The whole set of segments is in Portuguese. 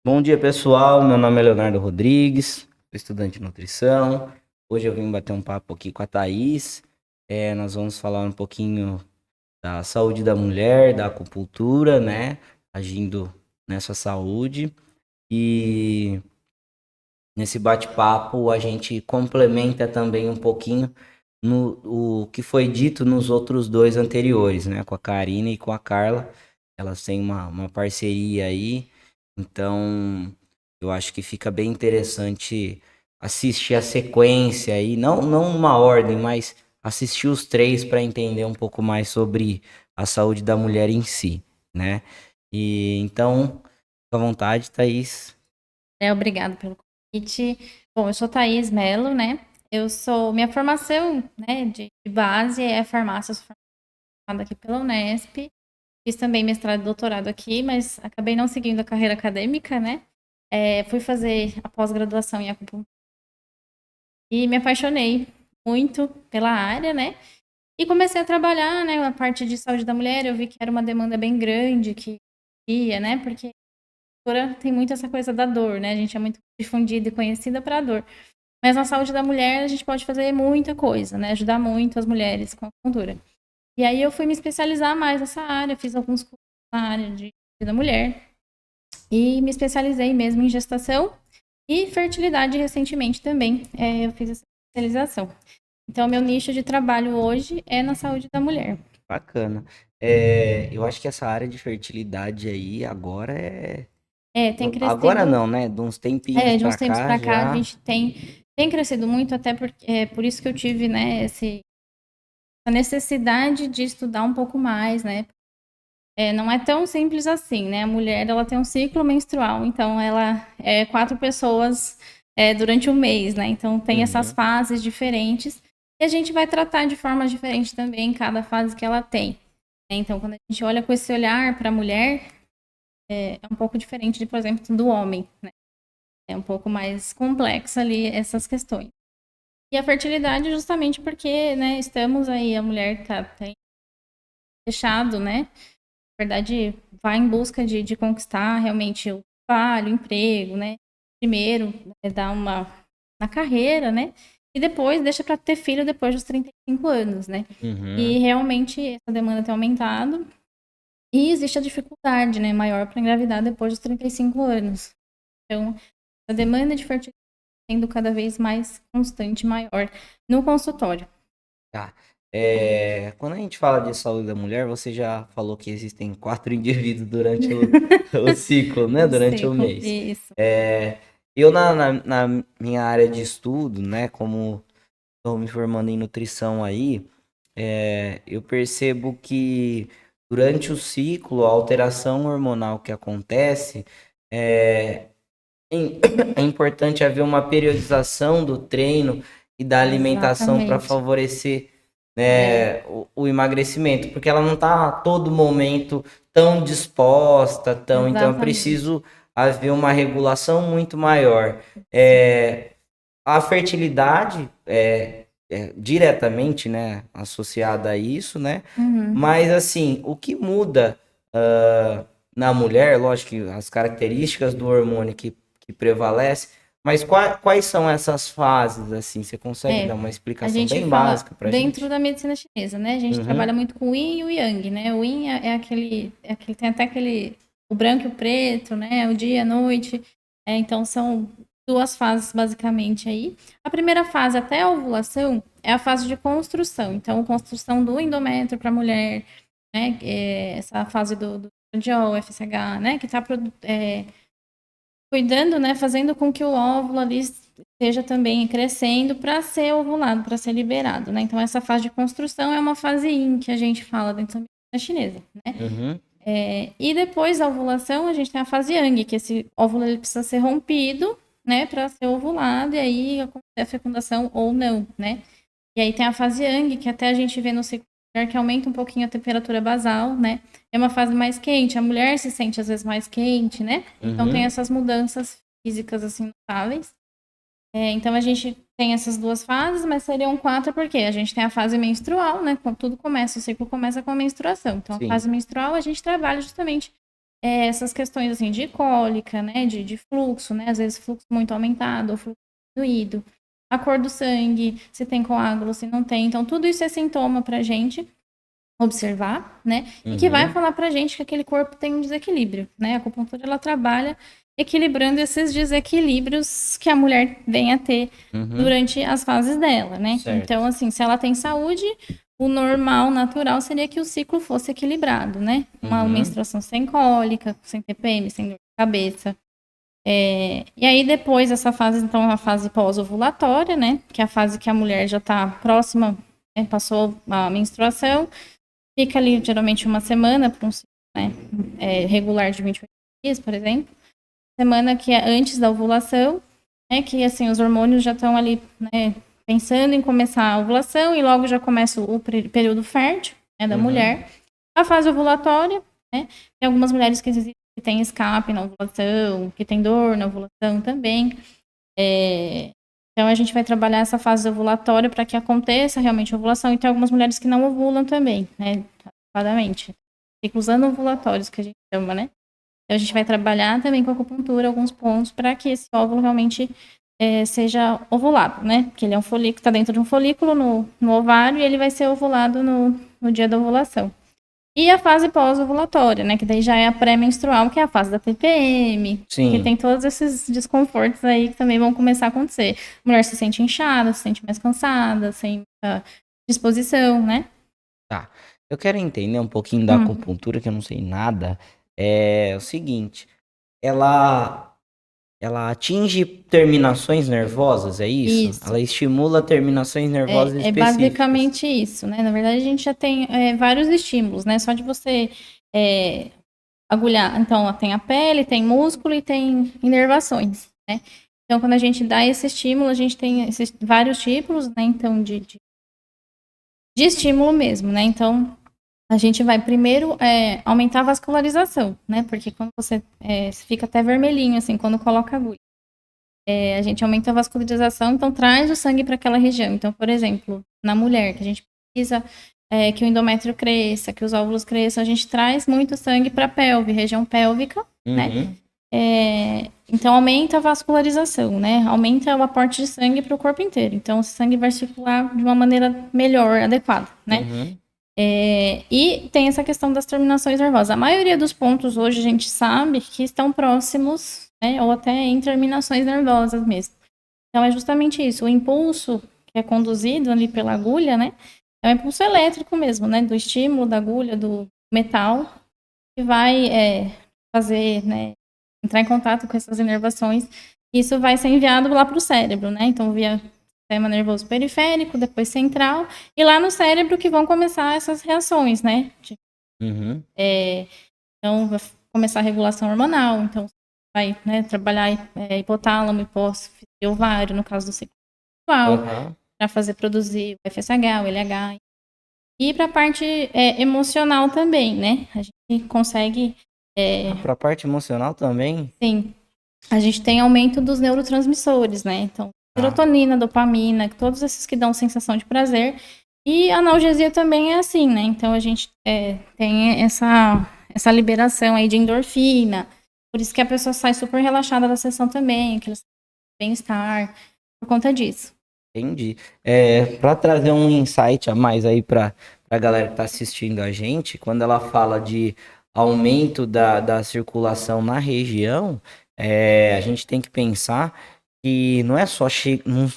Bom dia, pessoal. Meu nome é Leonardo Rodrigues, sou estudante de nutrição. Hoje eu vim bater um papo aqui com a Thaís. Nós vamos falar um pouquinho da saúde da mulher, da acupuntura, né? Agindo nessa saúde. E nesse bate-papo a gente complementa também um pouquinho no o que foi dito nos outros dois anteriores, né? Com a Karina e com a Carla. Elas têm uma parceria aí, então eu acho que fica bem interessante assistir a sequência aí, não uma ordem, mas assistir os três para entender um pouco mais sobre a saúde da mulher em si, né? E então, fica à vontade, Thaís. Obrigado pelo convite. Bom, eu sou Thaís Mello, né? Minha formação, né, de base é farmácia, sou formada aqui pela Unesp. Fiz também mestrado e doutorado aqui, mas acabei não seguindo a carreira acadêmica, né? Fui fazer a pós-graduação em acupuntura e me apaixonei muito pela área, né? E comecei a trabalhar, né, a parte de saúde da mulher. Eu vi que era uma demanda bem grande que ia, né? Porque a acupuntura tem muito essa coisa da dor, né? A gente é muito difundida e conhecida para a dor. Mas na saúde da mulher a gente pode fazer muita coisa, né? Ajudar muito as mulheres com a acupuntura. E aí eu fui me especializar mais nessa área, fiz alguns cursos na área de saúde da mulher e me especializei mesmo em gestação e fertilidade recentemente também. Eu fiz essa especialização. Então, meu nicho de trabalho hoje é na saúde da mulher. Bacana. Eu acho que essa área de fertilidade aí agora é. Tem Agora crescido, não, né? De uns tempinhos de pra uns tempos cá para cá, a já. gente tem crescido muito, até porque é por isso que eu tive, né, essa necessidade de estudar um pouco mais, né? Não é tão simples assim, né? A mulher, ela tem um ciclo menstrual, então ela é 4 pessoas durante o mês, né? Então tem essas Uhum. fases diferentes e a gente vai tratar de forma diferente também em cada fase que ela tem, né? Então, quando a gente olha com esse olhar para a mulher, é um pouco diferente, de, por exemplo, do homem, né? É um pouco mais complexa ali essas questões. E a fertilidade justamente porque, né, estamos aí, a mulher tem deixado, né? Na verdade, vai em busca de conquistar realmente o trabalho, o emprego, né? Primeiro, dar uma na carreira, né? E depois deixa para ter filho depois dos 35 anos, né? E Uhum. realmente essa demanda tem aumentado e existe a dificuldade, né, maior para engravidar depois dos 35 anos. Então, a demanda de fertilidade sendo cada vez mais constante, maior no consultório. Tá. Quando a gente fala de saúde da mulher, você já falou que existem quatro indivíduos durante o ciclo, né? O Durante o ciclo, mês. isso. Eu, na minha área de estudo, né? Como estou me formando em nutrição aí, eu percebo que durante o ciclo, a alteração hormonal que acontece, é, é importante haver uma periodização do treino e da alimentação para Exatamente. favorecer, É, né, o emagrecimento, porque ela não está a todo momento tão disposta, então é exatamente. preciso haver uma regulação muito maior. Sim. A fertilidade é diretamente, né, associada a isso, né? Uhum. Mas assim, o que muda na mulher, lógico que as características do hormônio que prevalece, mas quais são essas fases, assim? Você consegue dar É, uma a explicação gente bem fala básica pra dentro gente? da medicina chinesa, né? A gente trabalha Uhum, muito com o yin e o yang, né? O yin tem até aquele, o branco e o preto, né? O dia, a noite. Então são duas fases basicamente aí. A primeira fase até a ovulação é a fase de construção. Então, construção do endométrio para a mulher, né? Essa fase do estradiol, FSH, né? Que está cuidando, né, fazendo com que o óvulo ali esteja também crescendo para ser ovulado, para ser liberado, né? Então essa fase de construção é uma fase Yin que a gente fala dentro da medicina chinesa, né? uhum, E depois da ovulação a gente tem a fase Yang, que esse óvulo ele precisa ser rompido, né, para ser ovulado e aí acontecer a fecundação ou não, né? E aí tem a fase Yang, que até a gente vê no ciclo lunar que aumenta um pouquinho a temperatura basal, né? É uma fase mais quente, a mulher se sente às vezes mais quente, né? Então tem uhum. essas mudanças físicas assim notáveis. Então a gente tem essas duas fases, mas seriam quatro porque a gente tem a fase menstrual, né? Quando tudo começa, o ciclo começa com a menstruação. Então a Sim. fase menstrual a gente trabalha justamente essas questões assim de cólica, né, de fluxo, né, às vezes fluxo muito aumentado ou fluxo diminuído, a cor do sangue, se tem coágulo, se não tem. Então, tudo isso é sintoma pra gente observar, né, e que vai Uhum. falar pra gente que aquele corpo tem um desequilíbrio, né? A acupuntura, ela trabalha equilibrando esses desequilíbrios que a mulher vem a ter Uhum. durante as fases dela, né? Então, Certo. assim, se ela tem saúde, o normal, natural, seria que o ciclo fosse equilibrado, né? Uma Uhum. menstruação sem cólica, sem TPM, sem dor de cabeça. E aí, depois, essa fase, então, é a fase pós-ovulatória, né? Que é a fase que a mulher já está próxima, né? Passou a menstruação, fica ali, geralmente, uma semana para um ciclo, né? Regular de 28 dias, por exemplo. Semana que é antes da ovulação, né? Que, assim, os hormônios já estão ali, né? Pensando em começar a ovulação e logo já começa o período fértil, né, da Uhum. mulher. A fase ovulatória, né? Tem algumas mulheres que têm escape na ovulação, que tem dor na ovulação também. Então, a gente vai trabalhar essa fase ovulatória para que aconteça realmente a ovulação. E tem algumas mulheres que não ovulam também, né? Adequadamente. Ciclos anovulatórios, que a gente chama, né? Então, a gente vai trabalhar também com a acupuntura alguns pontos para que esse óvulo realmente seja ovulado, né? Porque ele é um folículo, está dentro de um folículo no ovário e ele vai ser ovulado no dia da ovulação. E a fase pós-ovulatória, né? Que daí já é a pré-menstrual, que é a fase da TPM, que Sim. tem todos esses desconfortos aí que também vão começar a acontecer. A mulher se sente inchada, se sente mais cansada, sem muita disposição, né? Tá. Eu quero entender um pouquinho da Hum, acupuntura, que eu não sei nada. É o seguinte, ela ela atinge terminações nervosas, é isso? isso. Ela estimula terminações nervosas É específicas. basicamente isso, né? Na verdade, a gente já tem vários estímulos, né? Só de você é, agulhar. Então, ó, tem a pele, tem músculo e tem inervações, né? Então, quando a gente dá esse estímulo, a gente tem esses vários tipos, né? Então, de estímulo mesmo, né? Então, a gente vai primeiro aumentar a vascularização, né? Porque quando você fica até vermelhinho, assim, quando coloca a agulha. A gente aumenta a vascularização, então traz o sangue para aquela região. Então, por exemplo, na mulher, que a gente precisa que o endométrio cresça, que os óvulos cresçam, a gente traz muito sangue para a pelve, região pélvica, né? Uhum. Então, aumenta a vascularização, né? Aumenta o aporte de sangue para o corpo inteiro. Então, o sangue vai circular de uma maneira melhor, adequada, né? Uhum. E tem essa questão das terminações nervosas. A maioria dos pontos hoje a gente sabe que estão próximos, né? Ou até em terminações nervosas mesmo. Então, é justamente isso. O impulso que é conduzido ali pela agulha, né? É um impulso elétrico mesmo, né? Do estímulo da agulha, do metal, que vai fazer, né? Entrar em contato com essas inervações. Isso vai ser enviado lá para o cérebro, né? Então, via sistema nervoso periférico, depois central, e lá no cérebro que vão começar essas reações, né? Uhum. Então, vai começar a regulação hormonal, então vai, né, trabalhar hipotálamo, hipófise e ovário, no caso do ciclo menstrual, Aham. para fazer produzir o FSH, o LH. E para a parte emocional também, né? A gente consegue, Ah, pra parte emocional também? sim, a gente tem aumento dos neurotransmissores, né? Então, Tá. serotonina, dopamina, todos esses que dão sensação de prazer. E a analgesia também é assim, né? Então, a gente tem essa liberação aí de endorfina. Por isso que a pessoa sai super relaxada da sessão também, aquele bem-estar, por conta disso. Entendi. Para trazer um insight a mais aí para a galera que está assistindo a gente, quando ela fala de aumento da circulação na região, a gente tem que pensar que não é só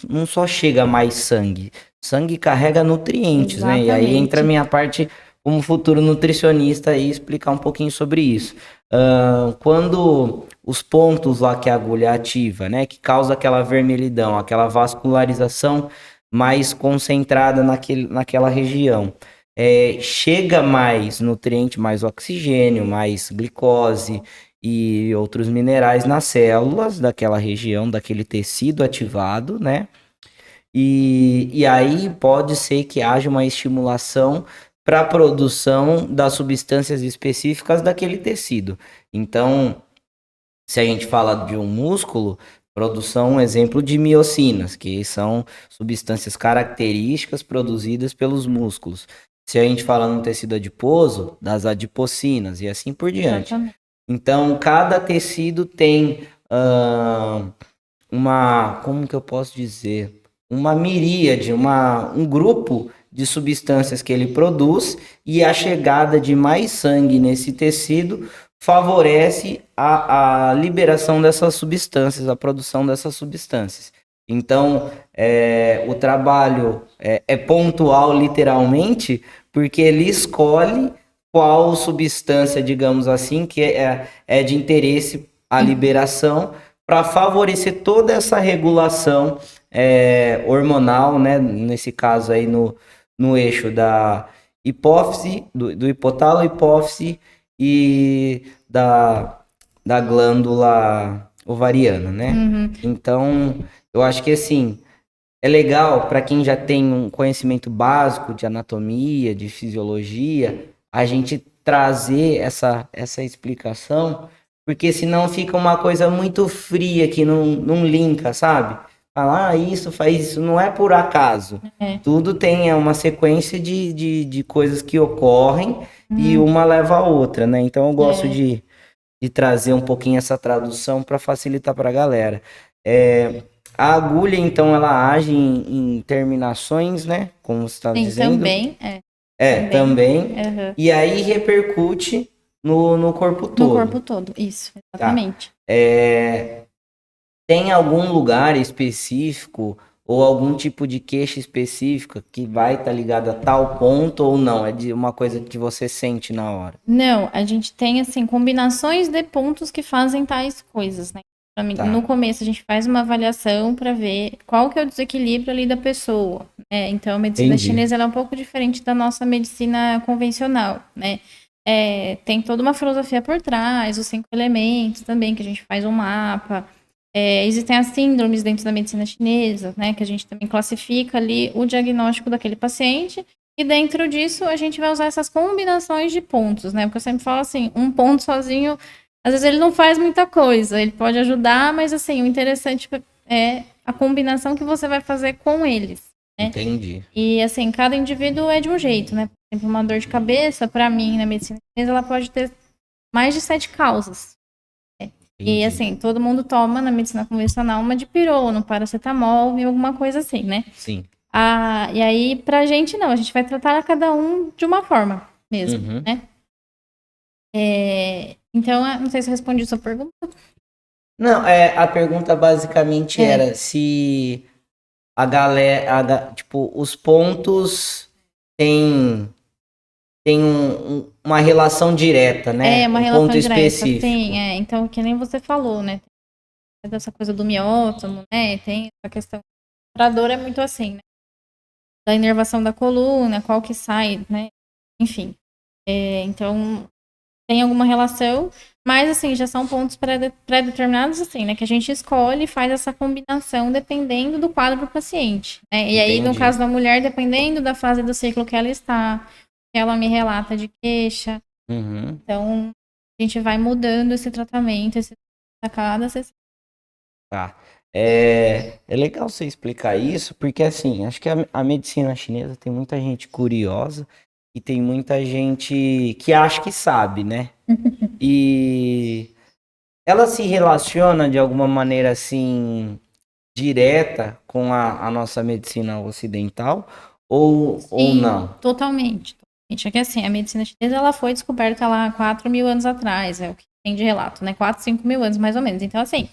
não só chega mais sangue, sangue carrega nutrientes, né? E aí entra a Exatamente. minha parte como futuro nutricionista e explicar um pouquinho sobre isso. Quando os pontos lá que a agulha ativa, né, que causa aquela vermelhidão, aquela vascularização mais concentrada naquela região, chega mais nutriente, mais oxigênio, mais glicose e outros minerais nas células daquela região, daquele tecido ativado, né? E aí pode ser que haja uma estimulação para a produção das substâncias específicas daquele tecido. Então, se a gente fala de um músculo, produção, um exemplo de miocinas, que são substâncias características produzidas pelos músculos. Se a gente fala no tecido adiposo, das adipocinas e assim por diante. Exatamente. Então, cada tecido tem como que eu posso dizer? Uma miríade, um grupo de substâncias que ele produz e a chegada de mais sangue nesse tecido favorece a liberação dessas substâncias, a produção dessas substâncias. Então, o trabalho é pontual, literalmente, porque ele escolhe qual substância, digamos assim, que é de interesse a liberação para favorecer toda essa regulação hormonal, né? Nesse caso aí no eixo da hipófise, do hipotálamo, hipófise e da glândula ovariana, né? Uhum. Então, eu acho que assim, é legal para quem já tem um conhecimento básico de anatomia, de fisiologia, a gente trazer essa explicação, porque senão fica uma coisa muito fria que não linka, sabe? Falar, isso faz isso, não é por acaso. É. Tudo tem uma sequência de coisas que ocorrem e Uhum. uma leva a outra, né? Então eu gosto É. de trazer um pouquinho essa tradução para facilitar para a galera. A agulha, então, ela age em terminações, né? Como você está Sim, dizendo. também. Também. Também. Uhum. E aí repercute no corpo No todo. corpo todo, isso, Tá. exatamente. Tem algum lugar específico ou algum tipo de queixa específica que vai estar ligado a tal ponto ou não? É de uma coisa que você sente na hora. Não, a gente tem, assim, combinações de pontos que fazem tais coisas, né? No Tá. começo, a gente faz uma avaliação para ver qual que é o desequilíbrio ali da pessoa, né? Então, a medicina Entendi. chinesa ela é um pouco diferente da nossa medicina convencional, né? Tem toda uma filosofia por trás, os 5 elementos também, que a gente faz um mapa. Existem as síndromes dentro da medicina chinesa, né? Que a gente também classifica ali o diagnóstico daquele paciente. E dentro disso, a gente vai usar essas combinações de pontos, né? Porque eu sempre falo assim, um ponto sozinho, às vezes ele não faz muita coisa. Ele pode ajudar, mas assim, o interessante é a combinação que você vai fazer com eles, né? Entendi. E assim, cada indivíduo é de um jeito, né? Por exemplo, uma dor de cabeça, para mim, na medicina chinesa, ela pode ter mais de 7 causas. E Entendi. assim, todo mundo toma na medicina convencional uma dipirona, um paracetamol e alguma coisa assim, né? Sim. E aí, pra gente, não, a gente vai tratar cada um de uma forma mesmo, Uhum. né? Então, não sei se eu respondi a sua pergunta. Não, a pergunta basicamente era se a galera, tipo, os pontos têm uma relação direta, né? É uma Um ponto relação direta, específico. sim. Então, que nem você falou, né? Tem essa coisa do miótomo, né? Tem essa questão. Pra dor é muito assim, né? Da inervação da coluna, qual que sai, né? Enfim. Então, tem alguma relação, mas assim, já são pontos pré-determinados, assim, né? Que a gente escolhe e faz essa combinação dependendo do quadro do paciente, né? E aí, no Entendi. caso da mulher, dependendo da fase do ciclo que ela está, que ela me relata de queixa. Uhum. Então, a gente vai mudando esse tratamento, a cada sessão. Tá. É legal você explicar isso, porque assim, acho que a medicina chinesa tem muita gente curiosa e tem muita gente que acha que sabe, né? E ela se relaciona de alguma maneira assim direta com a nossa medicina ocidental ou Sim, não? totalmente. Totalmente. É que assim, a medicina chinesa ela foi descoberta lá há 4 mil anos atrás, é o que tem de relato, né? 4, 5 mil anos mais ou menos. Então, assim,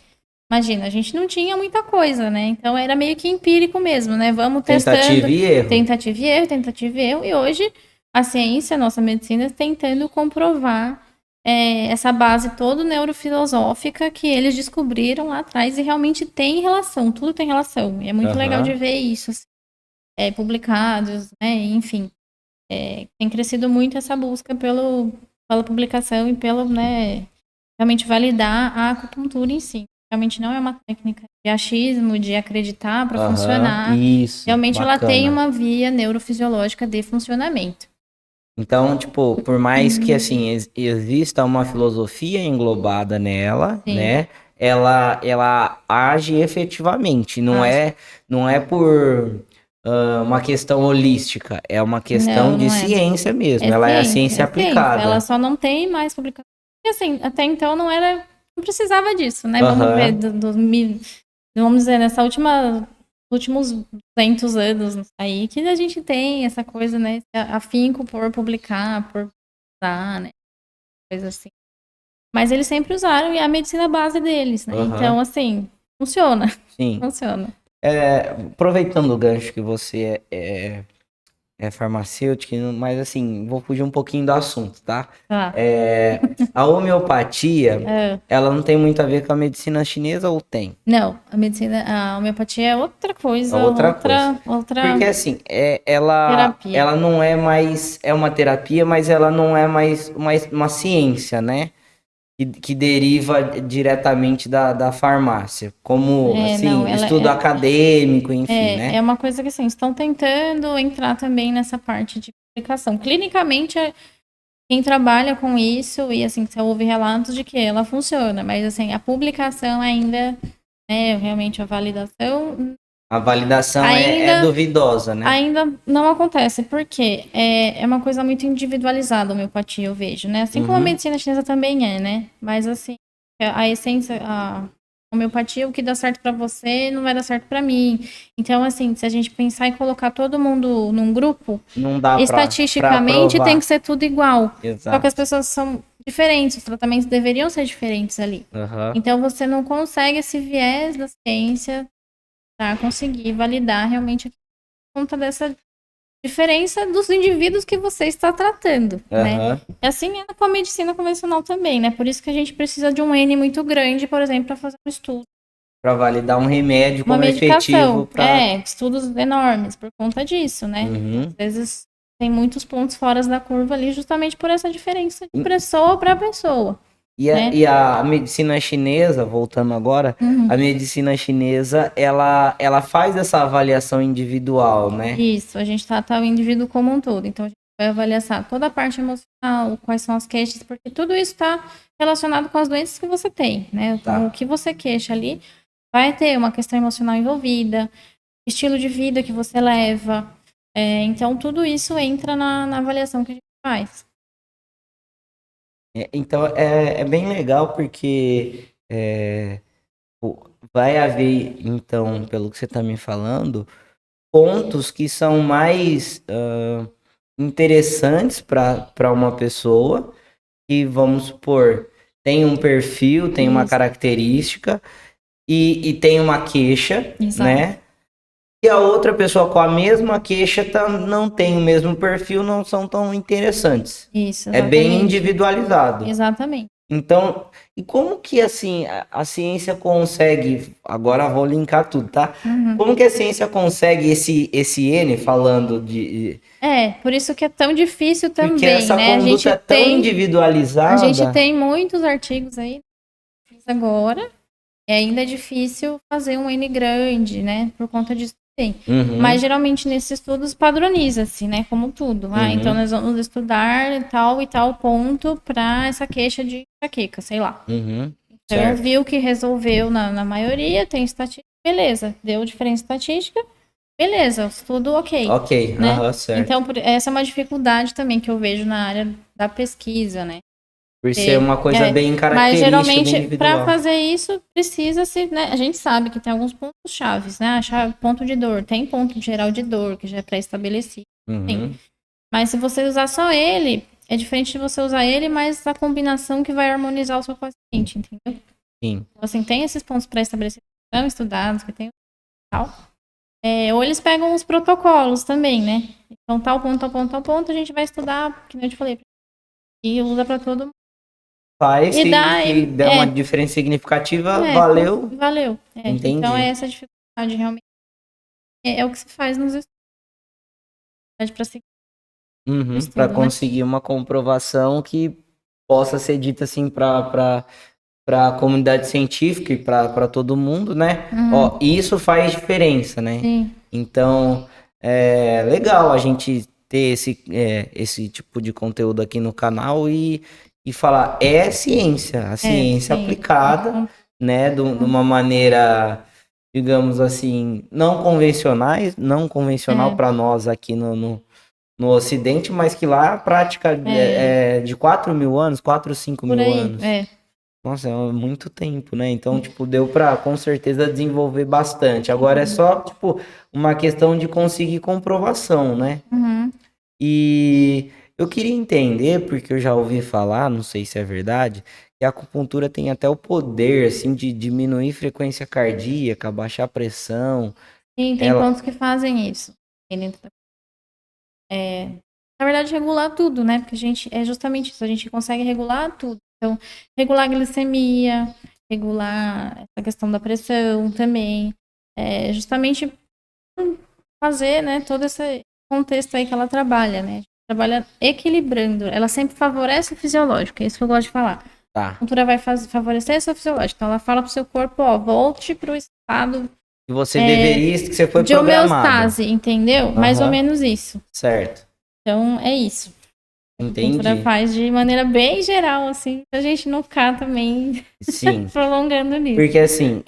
imagina, a gente não tinha muita coisa, né? Então era meio que empírico mesmo, né? Vamos Tentativa testando, e erro. tentativa e erro. E hoje a ciência, a nossa medicina, tentando comprovar essa base toda neurofilosófica que eles descobriram lá atrás e realmente tem relação, tudo tem relação. E é muito legal de Aham. ver isso, assim, publicados, né? Enfim, tem crescido muito essa busca pela publicação e pelo, né, realmente validar a acupuntura em si. Realmente não é uma técnica de achismo, de acreditar para Aham. funcionar. Isso. Realmente ela tem Bacana. uma via neurofisiológica de funcionamento. Então, tipo, por mais que assim exista uma filosofia englobada nela, Sim, né? Ela age efetivamente, acho. não é por uma questão holística, é uma questão Não, de não é. ciência mesmo. É Ela é a ciência, ciência é ciência. Ela aplicada. só não tem mais publicação. E assim, até então não precisava disso, né? Vamos Aham. ver, vamos dizer, últimos 200 anos aí, que a gente tem essa coisa, né? Esse afinco por publicar, por usar, né? Coisa assim. Mas eles sempre usaram e é a medicina base deles, né? Aham. Então, assim, funciona. Sim. Funciona. Aproveitando o gancho que você é farmacêutica, mas assim, vou fugir um pouquinho do assunto, tá? Tá. A homeopatia, É. ela não tem muito a ver com a medicina chinesa ou tem? Não, a homeopatia é outra É coisa, outra coisa. outra Porque assim, ela, terapia. ela não é mais, é uma terapia, mas ela não é mais uma ciência, né? Que deriva diretamente da farmácia, como Não, assim, ela estudo acadêmico, enfim, né? é uma coisa que assim, estão tentando entrar também nessa parte de publicação. Clinicamente, quem trabalha com isso, e assim, você ouve relatos de que ela funciona, mas assim, a publicação ainda, né, realmente a validação A validação é ainda duvidosa, né? ainda não acontece, porque é uma coisa muito individualizada a homeopatia, eu vejo, né? Assim como a Uhum. medicina chinesa também é, né? Mas assim, a essência, a homeopatia, o que dá certo pra você não vai dar certo pra mim. Então, assim, se a gente pensar em colocar todo mundo num grupo, Não dá pra estatisticamente tem que provar. ser tudo igual. Só que as Exato. pessoas são diferentes, os tratamentos deveriam ser diferentes ali. Aham. Então, você não consegue esse viés da ciência para conseguir validar realmente conta dessa diferença dos indivíduos que você está tratando, né? Aham. E assim é com a medicina convencional também, né? Por isso que a gente precisa de um N muito grande, por exemplo, para fazer um estudo. Pra validar um remédio Uma como efetivo medicação, pra. estudos enormes por conta disso, né? Uhum. Às vezes tem muitos pontos fora da curva ali, justamente por essa diferença de pessoa para pessoa, né? E a medicina chinesa, voltando agora, a Uhum. medicina chinesa, ela faz essa avaliação individual, né? Isso, a gente trata o indivíduo como um todo. Então, a gente vai avaliar toda a parte emocional, quais são as queixas, porque tudo isso está relacionado com as doenças que você tem, né? Então, o Tá. que você queixa ali vai ter uma questão emocional envolvida, estilo de vida que você leva. Então, tudo isso entra na avaliação que a gente faz. Então é bem legal porque vai haver, então, pelo que você está me falando, pontos que são mais interessantes para uma pessoa que, vamos supor, tem um perfil, tem uma Isso, característica e tem uma queixa, exato. né? E a outra pessoa com a mesma queixa não tem o mesmo perfil, não são tão interessantes. Isso, É bem exatamente. individualizado. Exatamente. Então, e como que assim a ciência consegue, agora vou linkar tudo, tá? Uhum. Como que a ciência consegue esse N falando de Por isso que é tão difícil porque também, essa né? conduta é tão A gente individualizada? tem muitos artigos aí agora. E ainda é difícil fazer um N grande, né? Por conta disso também. Mas Uhum, geralmente nesses estudos padroniza-se, né? Como tudo. Então uhum, nós vamos estudar tal e tal ponto para essa queixa de enxaqueca, sei lá. uhum, Então certo. viu que resolveu na maioria, tem estatística, beleza. Deu diferença estatística, beleza, tudo ok, Ok, né? aham, certo. Então essa é uma dificuldade também que eu vejo na área da pesquisa, né? Por ser uma coisa bem Mas característica do geralmente, para individual. fazer isso, precisa-se, né? A gente sabe que tem alguns pontos chaves, né? Ponto de dor, tem ponto geral de dor, que já é pré-estabelecido. Sim. Uhum, Mas se você usar só ele, é diferente de você usar ele, mas a combinação que vai harmonizar o seu paciente, entendeu? sim. Então, assim, tem esses pontos pré-estabelecidos que são estudados, que tem tal. Ou eles pegam os protocolos também, né? Então, tal ponto, tal ponto, tal ponto, a gente vai estudar, que nem eu te falei, e usa para todo mundo. Faz, E dá, se der uma diferença significativa, valeu, valeu. Então é entendi. essa dificuldade realmente. É o que se faz nos estudos para seguir o Uhum, para estudo, né? conseguir uma comprovação que possa ser dita assim para a comunidade científica e para todo mundo, né? Ó, Uhum, isso faz diferença, né? sim, Então, é legal a gente ter esse tipo de conteúdo aqui no canal e falar, é ciência, a ciência sim. aplicada, né? De uma maneira, digamos assim, não convencional É, para nós aqui no Ocidente, mas que lá a prática é de 4 mil anos, 4, 5 Por mil aí, anos. é. Nossa, é muito tempo, né? Então, tipo, deu pra, com certeza, desenvolver bastante. Agora é só, tipo, uma questão de conseguir comprovação, né? Uhum. E eu queria entender, porque eu já ouvi falar, não sei se é verdade, que a acupuntura tem até o poder, assim, de diminuir frequência cardíaca, baixar a pressão. Sim, tem Ela... pontos que fazem isso. É, na verdade, regular tudo, né? Porque a gente, é justamente isso, a gente consegue regular tudo. Então, regular a glicemia, regular essa questão da pressão também. É justamente fazer, né, todo esse contexto aí que ela trabalha, né? Trabalha equilibrando. Ela sempre favorece o fisiológico, é isso que eu gosto de falar. A Tá. cultura vai favorecer o fisiológico. Então, ela fala pro seu corpo, ó, volte pro estado Que você deveria, que você foi de programado. homeostase, entendeu? Mais ou Aham, menos isso. certo. Então, é isso. A acupuntura Entendi. faz de maneira bem geral, assim, pra gente não ficar também Sim. prolongando nisso. Porque assim,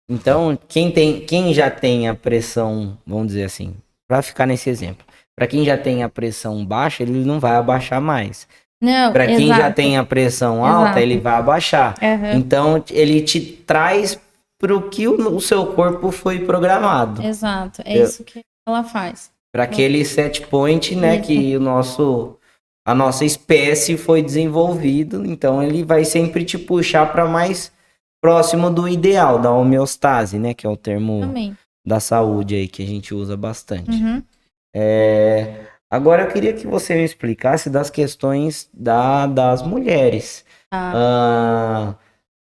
então, quem já tem a pressão, vamos dizer assim, para ficar nesse exemplo, para quem já tem a pressão baixa, ele não vai abaixar mais. Não, Para quem já exato, tem a pressão alta, ele exato. vai abaixar. Aham, Então, ele te traz pro que o seu corpo foi programado. exato. É isso que ela faz. Para aquele set point, né, Isso. que a nossa espécie foi desenvolvido, então ele vai sempre te puxar para mais próximo do ideal, da homeostase, né, que é o termo Também. da saúde aí que a gente usa bastante. Uhum. Agora eu queria que você me explicasse das questões das mulheres. Tá. Ah,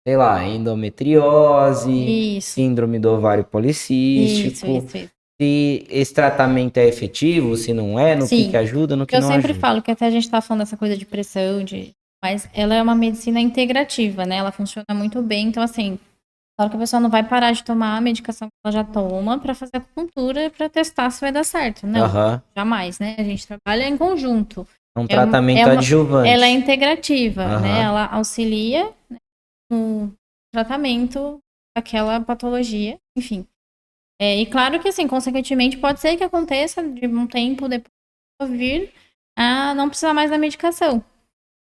sei lá, endometriose, Isso. síndrome do ovário Isso, policístico, isso, isso. se esse tratamento é efetivo, se não é, no que Sim. ajuda, no que Eu não sempre ajuda. falo que até a gente tá falando dessa coisa de pressão, mas ela é uma medicina integrativa, né? Ela funciona muito bem. Então, assim, claro que a pessoa não vai parar de tomar a medicação que ela já toma para fazer acupuntura para testar se vai dar certo. Não, Aham. jamais, né? A gente trabalha em conjunto. É um É, tratamento ela é adjuvante. integrativa, né? Aham. Ela auxilia no tratamento daquela patologia, enfim. E claro que, assim, consequentemente, pode ser que aconteça de um tempo depois vir a não precisar mais da medicação,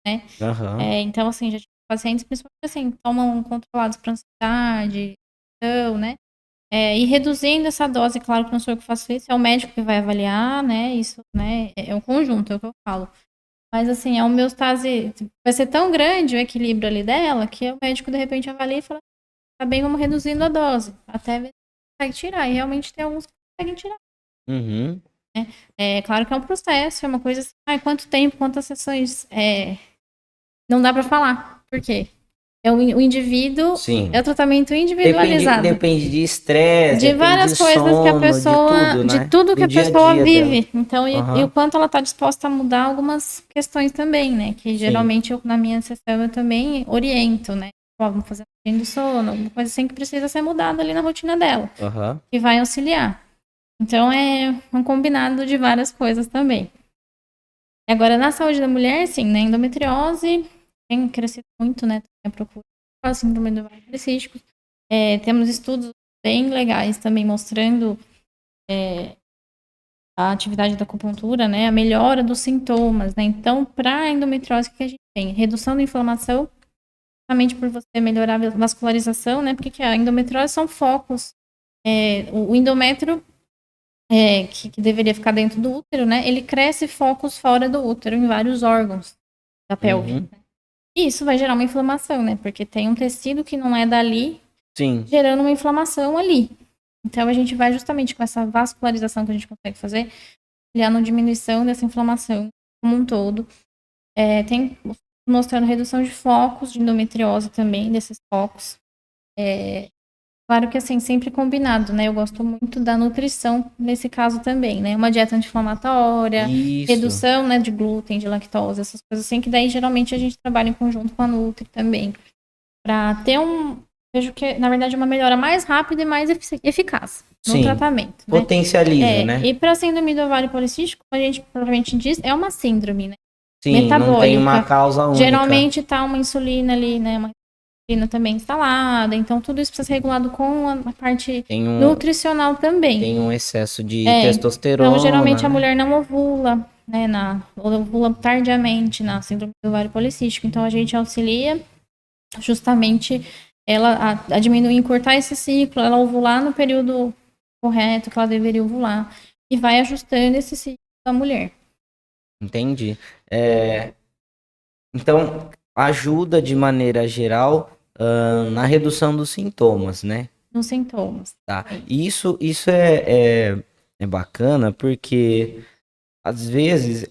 né? Aham. Então, assim, já tive pacientes, principalmente assim, tomam controlados para ansiedade, então, né? E reduzindo essa dose, claro que não sou eu que faço isso, é o médico que vai avaliar, né? Isso, né? É um conjunto, é o que eu falo. Mas assim, a homeostase vai ser tão grande o equilíbrio ali dela que o médico de repente avalia e fala: tá bem, vamos reduzindo a dose, até ver se consegue tirar. E realmente tem alguns que conseguem tirar. Uhum. É claro que é um processo, é uma coisa assim, quanto tempo, quantas sessões? Não dá pra falar. Por quê? O indivíduo, é Sim. o tratamento Depende, individualizado. depende de estresse, De depende várias de coisas que a sono, de pessoa, tudo, de né? tudo que Do a dia a pessoa dia dela. vive. Então, e o Aham. quanto ela está disposta a mudar algumas questões também, né? Que Sim. geralmente na minha sessão eu também oriento, né? Ó, vamos fazer um treino do sono, alguma coisa assim que precisa ser mudada ali na rotina dela, Aham. que vai auxiliar. Então, é um combinado de várias coisas também. E agora, na saúde da mulher, sim, né? Endometriose tem crescido muito, né? A procura para síndrome do ovário policístico. Temos estudos bem legais também mostrando a atividade da acupuntura, né, a melhora dos sintomas, né? Então, para a endometriose, o que a gente tem? Redução da inflamação, justamente por você melhorar a vascularização, né? Porque a endometriose são focos. O endométrio, que deveria ficar dentro do útero, né? Ele cresce focos fora do útero, em vários órgãos da pelve. Uhum. E isso vai gerar uma inflamação, né? Porque tem um tecido que não é dali, Sim. gerando uma inflamação ali. Então, a gente vai justamente com essa vascularização que a gente consegue fazer, na diminuição dessa inflamação como um todo. Tem mostrando redução de focos de endometriose também, desses focos. Claro que assim, sempre combinado, né? Eu gosto muito da nutrição nesse caso também, né? Uma dieta anti-inflamatória, Isso. redução, né, de glúten, de lactose, essas coisas assim, que daí geralmente a gente trabalha em conjunto com a Nutri também. Pra ter vejo que, na verdade, uma melhora mais rápida e mais eficaz no Sim. tratamento, né? Potencializa, né? E para síndrome do ovário policístico, como a gente provavelmente diz, é uma síndrome, né? Sim, não tem uma Metabólica. causa única. Geralmente tá uma insulina ali, né? insulina também instalada, então tudo isso precisa ser regulado com a parte Tem um, nutricional também. tem um excesso de Então, testosterona, geralmente a né? mulher não ovula, né, ovula tardiamente na síndrome do ovário policístico, então a gente auxilia justamente ela a diminuir, encurtar esse ciclo, ela ovular no período correto que ela deveria ovular e vai ajustando esse ciclo da mulher. Entendi. É, então, ajuda de maneira geral, na redução dos sintomas, né? Nos sintomas. Tá. E isso é bacana porque, às vezes,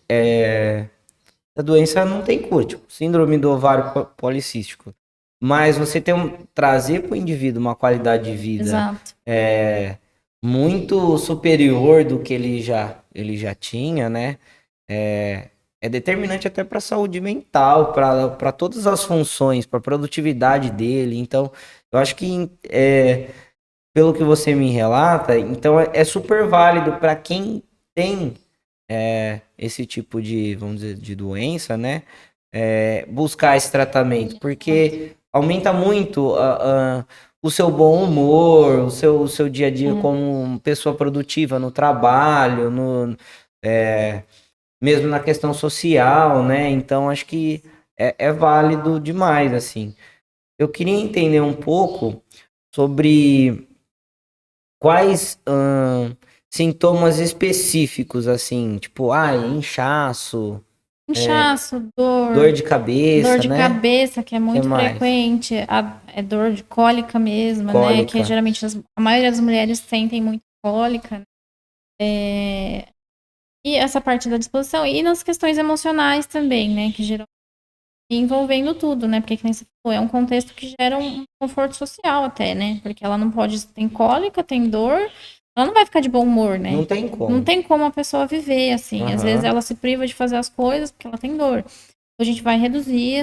a doença não tem cura, tipo, síndrome do ovário policístico. Mas você trazer para o indivíduo uma qualidade de vida Exato. muito superior do que ele já tinha, né? É determinante até para a saúde mental, para todas as funções, para a produtividade dele. Então, eu acho que, pelo que você me relata, então é super válido para quem tem esse tipo de, vamos dizer, de doença, né? Buscar esse tratamento, porque aumenta muito o seu bom humor, o seu dia a dia como pessoa produtiva no trabalho, mesmo na questão social, né? Então acho que é válido demais, assim. Eu queria entender um pouco sobre quais sintomas específicos, assim, tipo, inchaço, Inchaço, dor dor, de dor cabeça, de né? cabeça, que é Que muito mais? frequente, é dor de cólica mesmo, né? Que Cólica. geralmente a maioria das mulheres sentem muito cólica, né? E essa parte da disposição, e nas questões emocionais também, né? Que geralmente envolvendo tudo, né? Porque, que nem você falou, é um contexto que gera um conforto social até, né? Porque ela não pode, tem cólica, tem dor, ela não vai ficar de bom humor, Não né? tem Não como. tem como a pessoa viver assim. Às vezes Aham. ela se priva de fazer as coisas porque ela tem dor. Então, a gente vai reduzir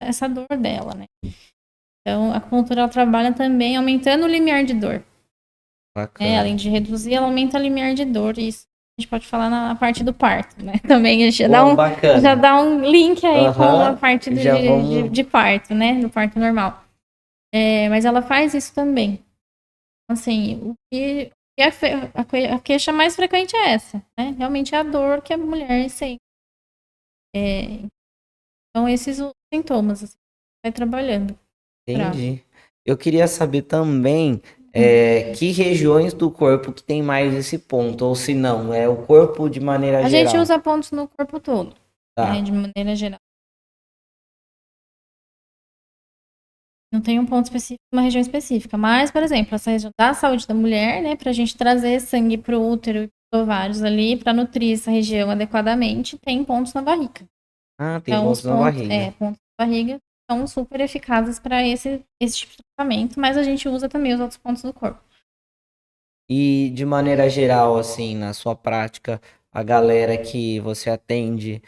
essa dor dela, né? Então, a acupuntura ela trabalha também aumentando o limiar de dor, né? Além Bacana. de reduzir, ela aumenta o limiar de dor. E isso a gente pode falar na parte do parto, né? Também a gente Pô, já bacana. dá um link aí com a Aham. parte Já vamos. de parto, né? Do parto normal. Mas ela faz isso também. Assim, a queixa mais frequente é essa, né? Realmente é a dor que a mulher sente. Então, esses os sintomas, assim, vai trabalhando. Pra... Entendi. Eu queria saber também que regiões do corpo que tem mais esse ponto, ou se não, é o corpo de maneira A gente geral. usa pontos no corpo todo, né? Tá. De maneira geral. Não tem um ponto específico, uma região específica. Mas, por exemplo, essa região da saúde da mulher, né? Pra gente trazer sangue pro útero e pros ovários ali, pra nutrir essa região adequadamente, tem pontos na barriga. Ah, tem Então, os pontos na barriga. pontos da barriga são super eficazes para esse tipo de tratamento, mas a gente usa também os outros pontos do corpo. E de maneira geral, assim, na sua prática, a galera que você atende,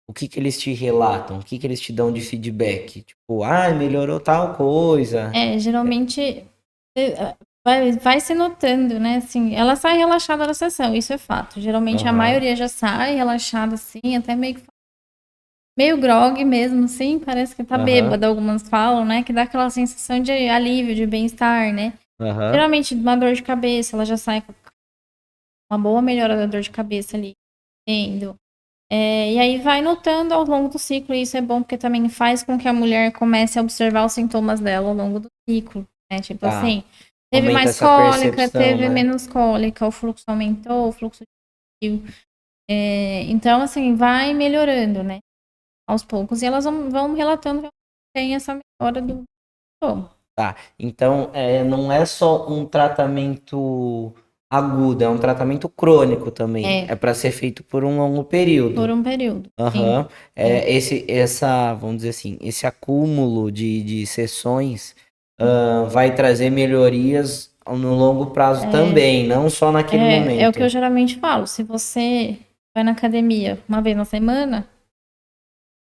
o que que eles te relatam? O que que eles te dão de feedback? Tipo, melhorou tal coisa. Geralmente vai se notando, né? Assim, ela sai relaxada da sessão, isso é fato. Geralmente a Aham, maioria já sai relaxada, assim, até meio grog mesmo, assim, parece que tá aham, bêbada, algumas falam, né? Que dá aquela sensação de alívio, de bem-estar, né? aham. Geralmente, uma dor de cabeça, ela já sai com uma boa melhora da dor de cabeça ali, tendo. E aí vai notando ao longo do ciclo, e isso é bom porque também faz com que a mulher comece a observar os sintomas dela ao longo do ciclo, né? Tipo Tá. assim, teve Aumenta mais essa cólica, percepção, teve né? menos cólica, o fluxo aumentou, o fluxo diminuiu. Então, assim, vai melhorando, né? Aos poucos, e elas vão relatando que tem essa melhora do sintoma. Tá. Então, não é só um tratamento agudo, é um tratamento crônico também. É É, para ser feito por um longo por período. um período, sim. Aham. É. Vamos dizer assim, esse acúmulo de sessões, vai trazer melhorias no longo prazo também, não só naquele É o que eu momento. geralmente falo. Se você vai na academia uma vez na semana,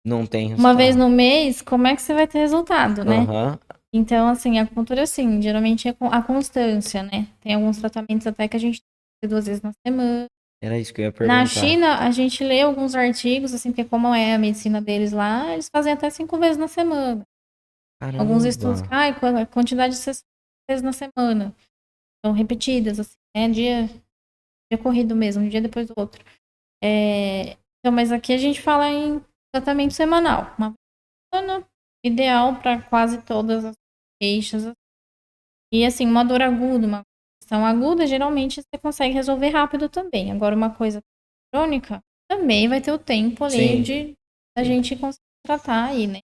Não tem uma vez resultado. no mês, como é que você vai ter resultado, né? Aham. Então, assim, a acupuntura, assim, geralmente é a constância, né? Tem alguns tratamentos até que a gente tem 2 vezes na semana. Era isso que eu ia Na perguntar. China, a gente lê alguns artigos, assim, porque como é a medicina deles lá, eles fazem até 5 vezes na semana. Alguns estudos, Caramba. a quantidade de sessões na semana. São repetidas, assim, né? Dia corrido mesmo, um dia depois do outro. Então, mas aqui a gente fala em tratamento semanal. Uma semana ideal para quase todas as queixas. E assim, uma dor aguda, uma questão aguda, geralmente você consegue resolver rápido também. Agora, uma coisa crônica, também vai ter o tempo ali Sim. de a gente conseguir tratar aí, né?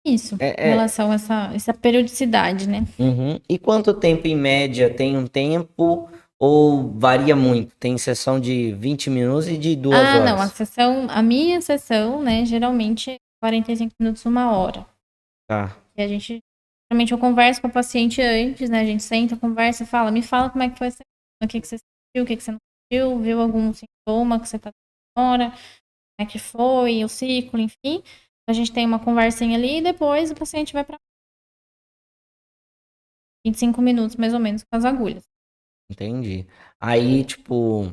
Isso, em É, relação a essa periodicidade, né? uhum. E quanto tempo em média tem um tempo ou varia muito? Tem sessão de 20 minutos e de 2 horas. Não, a minha sessão, né, geralmente é 45 minutos, 1 hora. Tá. E a gente, geralmente eu converso com o paciente antes, né, a gente senta, conversa, fala, me fala como é que foi a semana, o que que você sentiu, o que que você não sentiu, viu algum sintoma que você tá tendo agora, como é que foi, o ciclo, enfim. A gente tem uma conversinha ali e depois o paciente vai para 25 minutos, mais ou menos, com as agulhas. Entendi. Aí, tipo,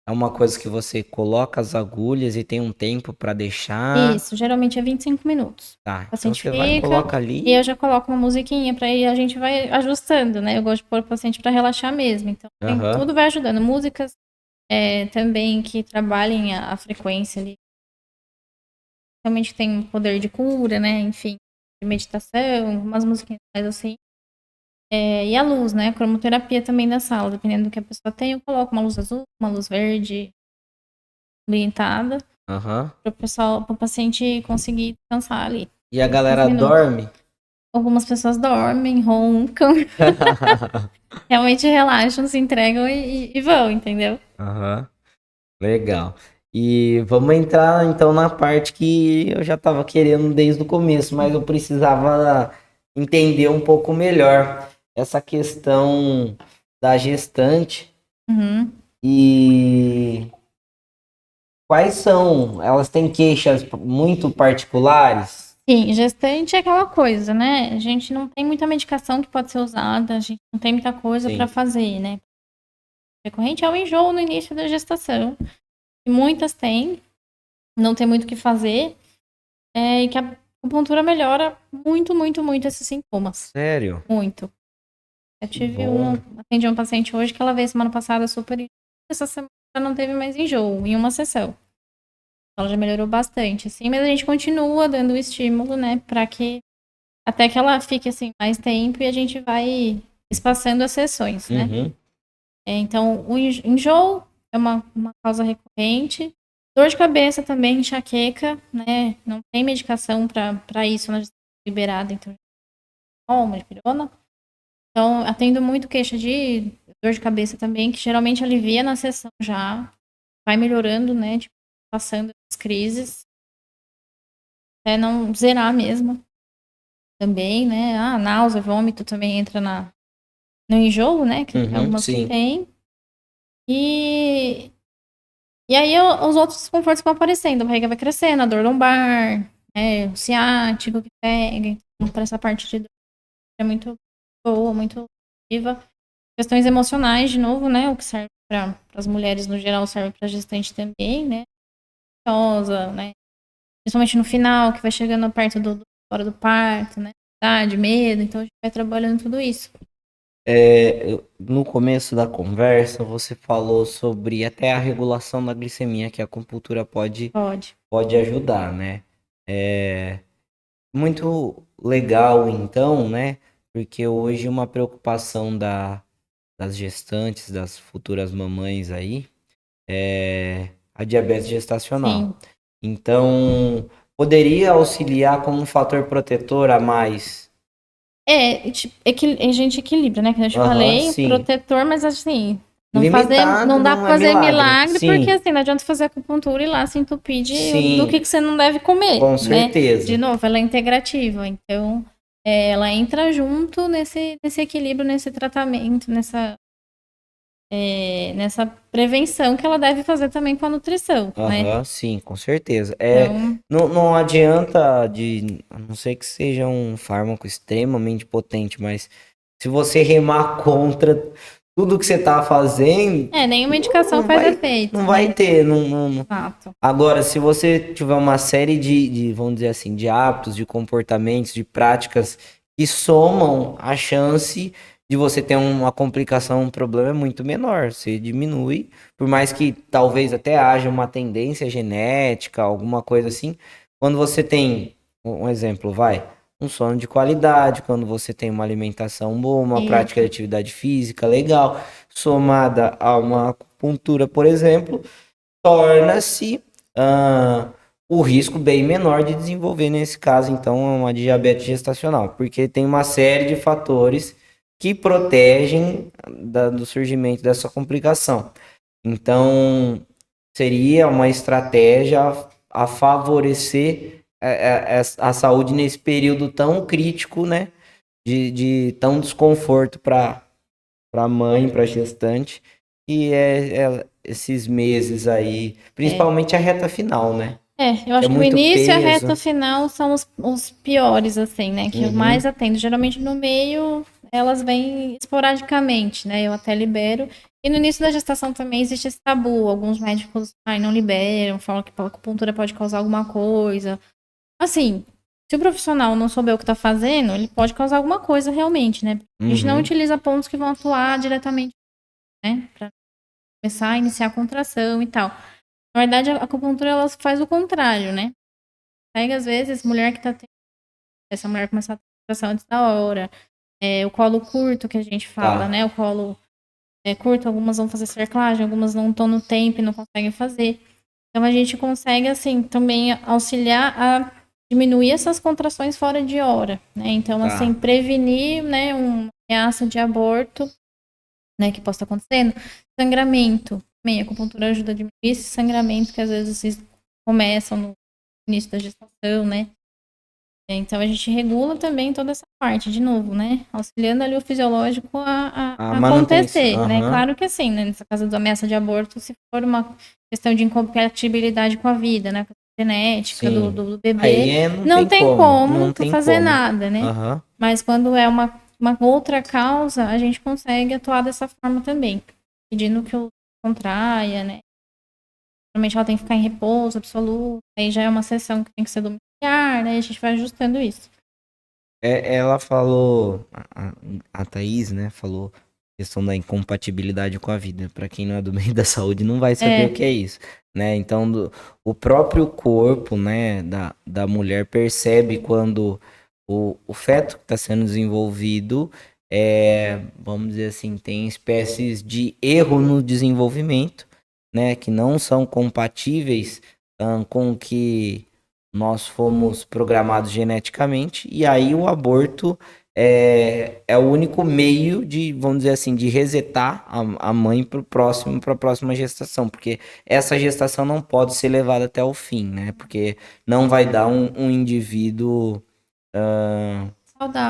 é uma coisa que você coloca as agulhas e tem um tempo pra deixar. Isso, geralmente é 25 minutos. Tá. O Então paciente você vai, fica coloca e eu ali. já coloco uma musiquinha para aí a gente vai ajustando, né? Eu gosto de pôr o paciente para relaxar mesmo. Então, Aham. tudo vai ajudando. Músicas também que trabalhem a frequência ali. Realmente tem um poder de cura, né? Enfim, de meditação, umas musiquinhas mais assim. E a luz, né? A cromoterapia também da sala, dependendo do que a pessoa tem, eu coloco uma luz azul, uma luz verde orientada, Aham. para o paciente conseguir descansar ali. E a 15 galera minutos. dorme? Algumas pessoas dormem, roncam, realmente relaxam, se entregam e vão, entendeu? Aham. Legal. E vamos entrar então na parte que eu já estava querendo desde o começo, mas eu precisava entender um pouco melhor essa questão da gestante Uhum. e quais são? Elas têm queixas muito particulares? Sim, gestante é aquela coisa, né? A gente não tem muita medicação que pode ser usada, a gente não tem muita coisa para Sim. fazer, né? Recorrente é o enjoo no início da gestação, e muitas têm, não tem muito o que fazer, e que a acupuntura melhora muito, muito, muito esses sintomas. Sério? Muito. Eu Que tive bom. atendi uma paciente hoje que ela veio semana passada super. Essa semana não teve mais enjoo em uma sessão. Ela já melhorou bastante, assim, mas a gente continua dando o estímulo, né, para que até que ela fique assim mais tempo e a gente vai espaçando as sessões, né? Uhum. Então, o enjoo é uma causa recorrente. Dor de cabeça também, enxaqueca, né? Não tem medicação para isso na liberada, então, toma, dipirona. Então, atendo muito queixa de dor de cabeça também, que geralmente alivia na sessão já, vai melhorando, né? Tipo, passando as crises, até não zerar mesmo. Também, né? Náusea, vômito também entra no enjoo, né? Que tem Uhum, algumas que sim. tem. E, e aí os outros desconfortos vão aparecendo, a barriga vai crescendo, a dor lombar, o ciático que pega. Então, para essa parte de dor é muito boa, muito viva. Questões emocionais, de novo, né? O que serve para as mulheres no geral serve para gestante também, né? Ansiosa, né? Principalmente no final, que vai chegando perto do hora do parto, né? Ansiedade, medo, então a gente vai trabalhando tudo isso. No começo da conversa, você falou sobre até a regulação da glicemia que a acupuntura Pode. pode ajudar, né? É muito legal, então, né? Porque hoje uma preocupação das gestantes, das futuras mamães aí, é a diabetes gestacional. Sim. Então, poderia auxiliar como um fator protetor a mais. A gente equilibra, né? Que eu te Aham, falei, sim. protetor, mas assim, Limitado não dá pra não é fazer milagre. milagre, porque Sim, assim, não adianta fazer acupuntura e lá se entupir do sim, que você não deve comer, com né? De certeza. novo, ela é integrativa, então ela entra junto nesse equilíbrio, nesse tratamento, nessa prevenção que ela deve fazer também com a nutrição, né? Aham, sim, com certeza. Então, Não adianta a não ser que seja um fármaco extremamente potente, mas se você remar contra, tudo que você tá fazendo, Nenhuma indicação não faz vai, efeito. não vai ter. Exato. Agora, se você tiver uma série vamos dizer assim, de hábitos, de comportamentos, de práticas que somam, a chance de você ter uma complicação, um problema é muito menor. Você diminui, por mais que talvez até haja uma tendência genética, alguma coisa assim. Quando você tem, um exemplo, um sono de qualidade, quando você tem uma alimentação boa, uma prática de atividade física legal, somada a uma acupuntura, por exemplo, torna-se o risco bem menor de desenvolver, nesse caso, então, uma diabetes gestacional, porque tem uma série de fatores que protegem do surgimento dessa complicação. Então, seria uma estratégia a favorecer a saúde nesse período tão crítico, né? De tão desconforto para a mãe, para a gestante, e esses meses aí, principalmente a reta final, né? Eu acho É que o muito início e a peso. reta final são os piores, assim, né? Que eu mais atendo. Geralmente no meio elas vêm esporadicamente, né? Eu até libero. E no início da gestação também existe esse tabu. Alguns médicos não liberam, falam que a acupuntura pode causar alguma coisa. Assim, se o profissional não souber o que tá fazendo, ele pode causar alguma coisa realmente, né? A gente não utiliza pontos que vão atuar diretamente, né? Pra começar a iniciar a contração e tal. Na verdade, a acupuntura ela faz o contrário, né? Pega, às vezes, mulher que tá tendo. Essa mulher começar a ter contração antes da hora. O colo curto que a gente fala, né? O colo curto, algumas vão fazer cerclagem, algumas não estão no tempo e não conseguem fazer. Então a gente consegue, assim, também auxiliar a diminuir essas contrações fora de hora, né? Então, assim, prevenir, né, uma ameaça de aborto, né, que possa estar acontecendo. Sangramento. Também a acupuntura ajuda a diminuir esse sangramento que às vezes vocês começam no início da gestação, né? Então a gente regula também toda essa parte, de novo, né? Auxiliando ali o fisiológico a acontecer, né? Claro que assim, né? Nessa casa da ameaça de aborto, se for uma questão de incompatibilidade com a vida, né? Com a genética do bebê, não tem como fazer nada, né? Mas quando é uma outra causa, a gente consegue atuar dessa forma também, pedindo que o contraia, né? Normalmente ela tem que ficar em repouso absoluto, aí já é uma sessão que tem que ser domiciliar, né? A gente vai ajustando isso. Ela falou, a Thaís, né, falou questão da incompatibilidade com a vida. Para quem não é do meio da saúde não vai saber o que é isso, né? Então, o próprio corpo, né, da mulher percebe quando o feto que está sendo desenvolvido vamos dizer assim, tem espécies de erro no desenvolvimento, né, que não são compatíveis com o que nós fomos programados geneticamente, e aí o aborto é o único meio de, vamos dizer assim, de resetar a mãe para a próxima gestação, porque essa gestação não pode ser levada até o fim, né? Porque não vai dar um indivíduo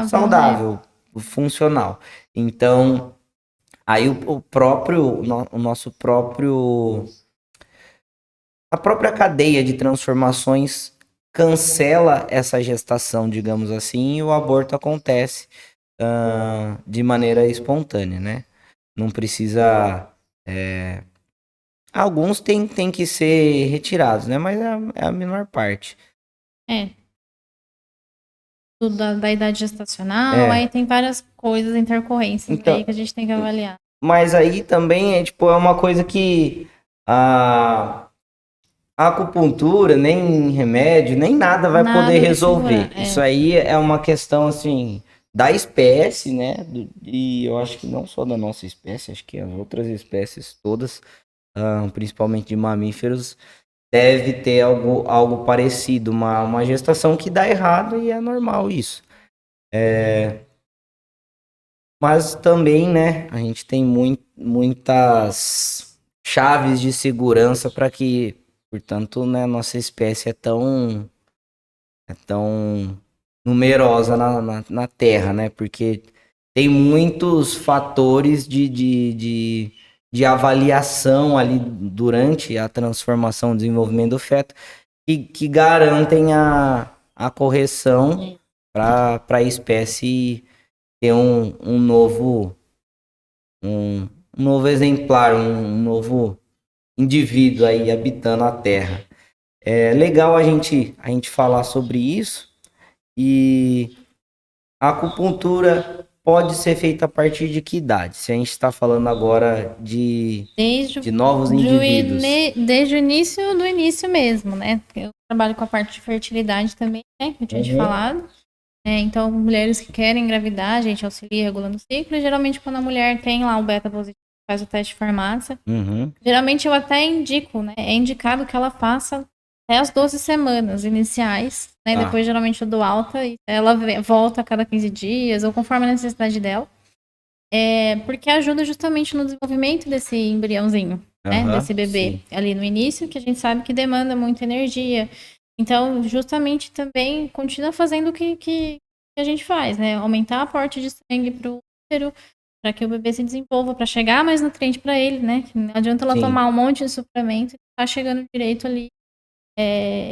saudável, funcional. Então, aí o nosso próprio a própria cadeia de transformações cancela essa gestação, digamos assim, e o aborto acontece de maneira espontânea, né? Não precisa. Alguns têm que ser retirados, né? Mas é a menor parte. Da idade gestacional, aí tem várias coisas, intercorrências aí que a gente tem que avaliar. Mas aí também é uma coisa que a acupuntura, nem remédio, nem nada vai poder resolver. Isso aí é uma questão, assim, da espécie, né? E eu acho que não só da nossa espécie, acho que as outras espécies todas, principalmente de mamíferos, deve ter algo parecido. Uma gestação que dá errado e é normal isso. Mas também, né, a gente tem muitas chaves de segurança para que, portanto, né, nossa espécie é tão numerosa na Terra, né? Porque tem muitos fatores de avaliação ali durante a transformação, o desenvolvimento do feto, que garantem a correção para a espécie ter um novo um novo exemplar, um novo indivíduo aí habitando a Terra. É legal a gente falar sobre isso. E a acupuntura pode ser feita a partir de que idade? Se a gente está falando agora de novos indivíduos. Desde o início do início mesmo, né? Eu trabalho com a parte de fertilidade também, né? Que eu tinha te falado. Então, mulheres que querem engravidar, a gente auxilia regulando o ciclo. E geralmente, quando a mulher tem lá o beta positivo, faz o teste de farmácia. Geralmente, eu até indico, né? É indicado que ela faça até as 12 semanas iniciais, né? Depois, geralmente, eu dou alta e ela volta a cada 15 dias, ou conforme a necessidade dela. Porque ajuda justamente no desenvolvimento desse embriãozinho, né? Desse bebê ali no início, que a gente sabe que demanda muita energia. Então, justamente também continua fazendo o que a gente faz, né? Aumentar o aporte de sangue para o útero, para que o bebê se desenvolva, para chegar mais nutriente para ele, né? Que não adianta ela tomar um monte de suplemento e tá chegando direito ali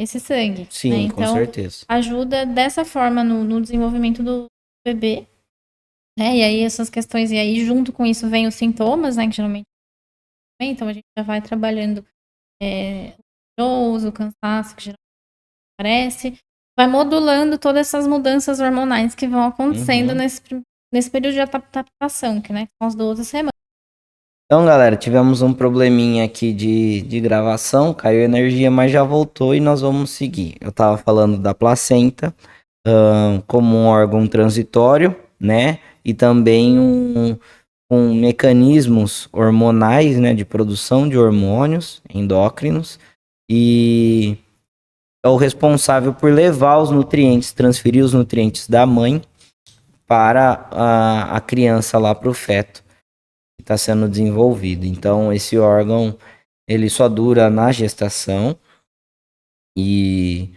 esse sangue. Né? Sim, com Então, certeza. ajuda dessa forma no desenvolvimento do bebê. E aí essas questões, e aí junto com isso vem os sintomas, né? Que geralmente então a gente já vai trabalhando o cansaço, que geralmente aparece, vai modulando todas essas mudanças hormonais que vão acontecendo nesse período de adaptação, que né, são as 12 semanas. Então, galera, tivemos um probleminha aqui de gravação, caiu energia, mas já voltou e nós vamos seguir. Eu tava falando da placenta como um órgão transitório, né? E também com mecanismos hormonais, né? De produção de hormônios endócrinos e é o responsável por levar os nutrientes, transferir os nutrientes da mãe para a criança lá para o feto que está sendo desenvolvido. Então, esse órgão ele só dura na gestação e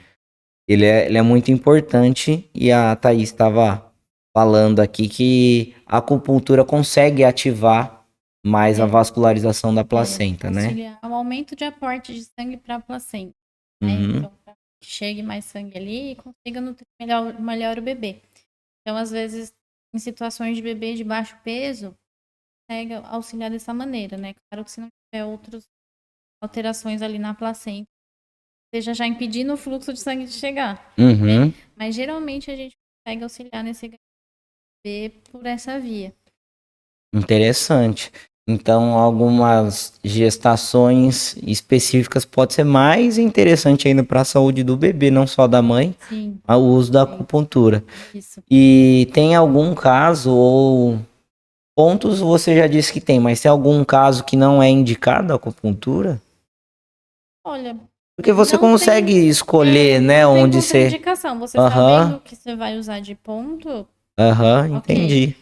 ele é muito importante. E a Thaís estava falando aqui que a acupuntura consegue ativar mais a vascularização da placenta, né? Auxiliar o aumento de aporte de sangue para a placenta. Né? Então, para que chegue mais sangue ali e consiga nutrir melhor o bebê. Então, às vezes, em situações de bebê de baixo peso, consegue auxiliar dessa maneira, né? Claro que se não tiver outras alterações ali na placenta, seja já impedindo o fluxo de sangue de chegar. Né? Mas geralmente a gente consegue auxiliar nesse bebê por essa via. Interessante. Então, algumas gestações específicas pode ser mais interessante ainda para a saúde do bebê, não só da mãe, o uso da acupuntura. Isso. E tem algum caso ou pontos você já disse que tem, mas tem algum caso que não é indicado a acupuntura? Olha, porque você consegue escolher, né, não onde tem você... indicação. Você sabendo que você vai usar de ponto, entendi.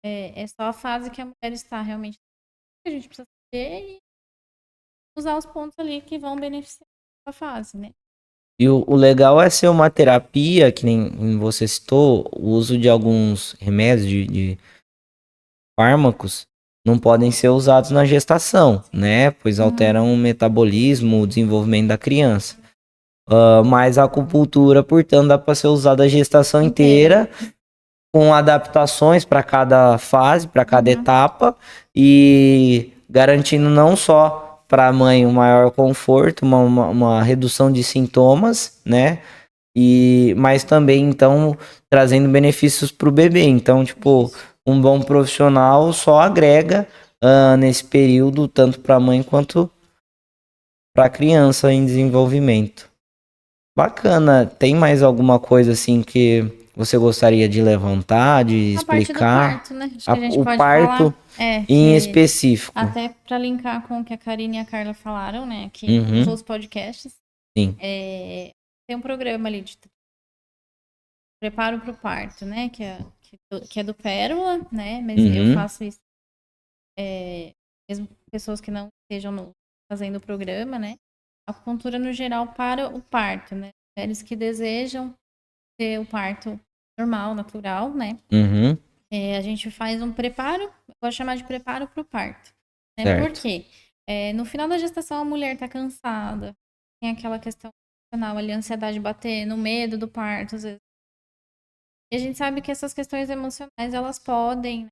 É só a fase que a mulher está realmente. A gente precisa saber e usar os pontos ali que vão beneficiar a fase, né? E o legal é ser uma terapia, que nem você citou, o uso de alguns remédios, de fármacos, não podem ser usados na gestação, né? Pois alteram o metabolismo, o desenvolvimento da criança. Mas a acupuntura, portanto, dá para ser usada a gestação inteira, com adaptações para cada fase, para cada etapa, e garantindo não só para a mãe um maior conforto, uma redução de sintomas, né? Mas também, então, trazendo benefícios para o bebê. Então, tipo, um bom profissional só agrega nesse período, tanto para a mãe quanto para a criança em desenvolvimento. Bacana. Tem mais alguma coisa assim que você gostaria de levantar, de explicar? A parte do parto, né? Acho que a gente O pode parto falar. em específico. Até para linkar com o que a Karine e a Carla falaram, né? Aqui nos outros podcasts. Sim. Tem um programa ali de preparo para o parto, né? Que é do Pérola, né? Mas eu faço isso mesmo pessoas que não estejam fazendo o programa, né? A acupuntura no geral para o parto, né? Mulheres que desejam ter o parto normal, natural, né? A gente faz um preparo, eu gosto de chamar de preparo para o parto. Né? Por quê? No final da gestação a mulher tá cansada, tem aquela questão emocional ali, a ansiedade batendo, o medo do parto, às vezes. E a gente sabe que essas questões emocionais, elas podem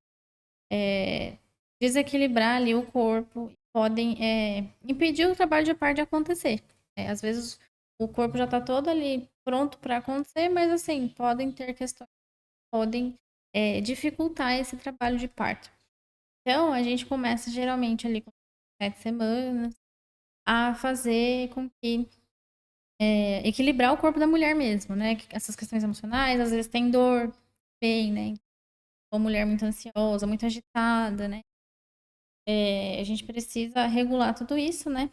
desequilibrar ali o corpo, podem impedir o trabalho de parto de acontecer. Às vezes o corpo já está todo ali pronto para acontecer, mas assim, podem ter questões que podem dificultar esse trabalho de parto. Então, a gente começa geralmente ali com 7 semanas a fazer com que equilibrar o corpo da mulher mesmo, né? Essas questões emocionais, às vezes tem dor, bem, né? Ou mulher muito ansiosa, muito agitada, né? A gente precisa regular tudo isso, né?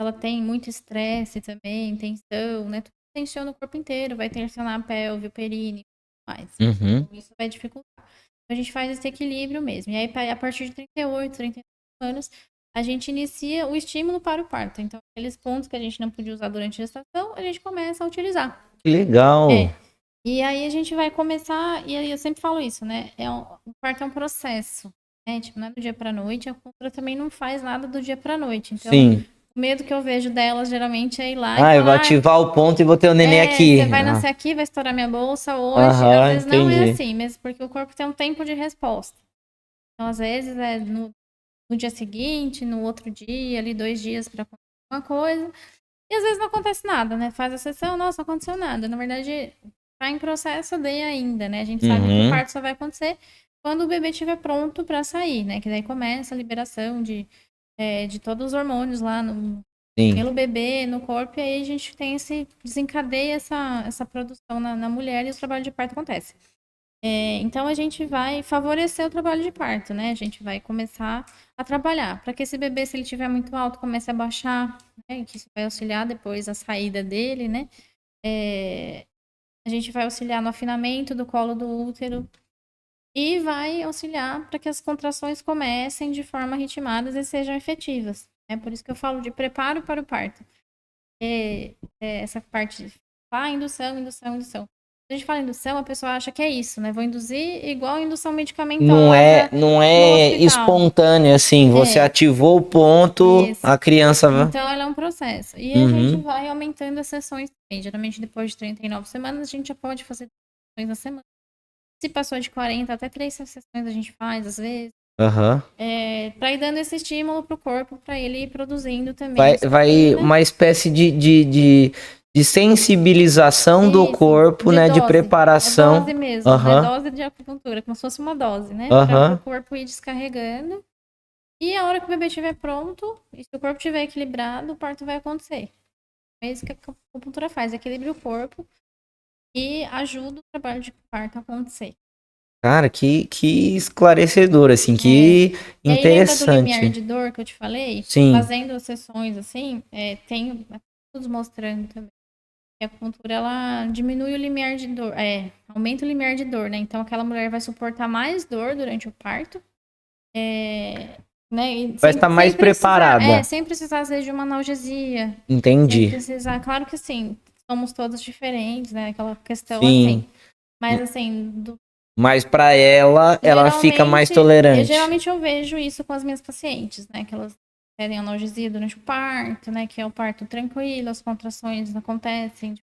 Ela tem muito estresse também, tensão, né? Tudo tensiona o corpo inteiro, vai tensionar a pelve, o períneo e tudo mais. Uhum. Então, isso vai dificultar. Então, a gente faz esse equilíbrio mesmo. E aí, a partir de 38, 39 anos, a gente inicia o estímulo para o parto. Então, aqueles pontos que a gente não podia usar durante a gestação, a gente começa a utilizar. Que legal. E aí a gente vai começar, e aí eu sempre falo isso, né? O parto é um processo, né? Tipo, não é do dia pra noite, a acupuntura também não faz nada do dia pra noite. Então, Sim. o medo que eu vejo delas geralmente é ir lá e Ah, eu vou falar, ativar o ponto e vou ter o neném aqui. você vai nascer aqui, vai estourar minha bolsa hoje. Às Aham, vezes não é entendi. assim, mesmo porque o corpo tem um tempo de resposta. Então, às vezes é no dia seguinte, no outro dia, ali 2 dias pra acontecer uma coisa. E às vezes não acontece nada, né? Faz a sessão, nossa, não aconteceu nada. Na verdade, tá em processo de ainda, né? A gente sabe que o parto só vai acontecer quando o bebê estiver pronto para sair, né? Que daí começa a liberação de todos os hormônios lá pelo bebê, no corpo, e aí a gente tem desencadeia essa produção na mulher e o trabalho de parto acontece. Então a gente vai favorecer o trabalho de parto, né? A gente vai começar a trabalhar para que esse bebê, se ele estiver muito alto, comece a baixar, né? Que isso vai auxiliar depois a saída dele, né? A gente vai auxiliar no afinamento do colo do útero e vai auxiliar para que as contrações comecem de forma ritmadas e sejam efetivas. É por isso que eu falo de preparo para o parto. Essa parte de indução, indução, indução. Quando a gente fala indução, a pessoa acha que é isso, né? Vou induzir igual indução medicamentosa Não no é hospital. espontâneo, assim. Você ativou o ponto, Isso. a criança vai. Então, ela é um processo. E a gente vai aumentando as sessões também. Geralmente, depois de 39 semanas, a gente já pode fazer 3 sessões na semana. Se passou de 40, até 3 sessões a gente faz, às vezes. Para ir dando esse estímulo pro corpo, para ele ir produzindo também. Vai uma espécie de sensibilização do Isso, corpo, de né? De dose. preparação. É dose mesmo, né? Dose de acupuntura, como se fosse uma dose, né? Para o corpo ir descarregando. E a hora que o bebê estiver pronto, e se o corpo estiver equilibrado, o parto vai acontecer. É isso que a acupuntura faz, equilibra o corpo e ajuda o trabalho de parto a acontecer. Cara, que esclarecedor, assim, que E aí, lembra do limiar interessante. de dor que eu te falei? Sim. Fazendo sessões assim, tem estudos mostrando também que a acupuntura ela diminui o limiar de dor, aumenta o limiar de dor, né? Então aquela mulher vai suportar mais dor durante o parto, né? E Vai estar mais preparada. sem precisar às vezes de uma analgesia. Entendi. Sem precisar, claro que assim, somos todas diferentes, né? Aquela questão Sim. assim. Mas assim, Mas para ela fica mais tolerante. Geralmente eu vejo isso com as minhas pacientes, né? Que elas pedem analgesia durante o parto, né? Que é o parto tranquilo, as contrações acontecem de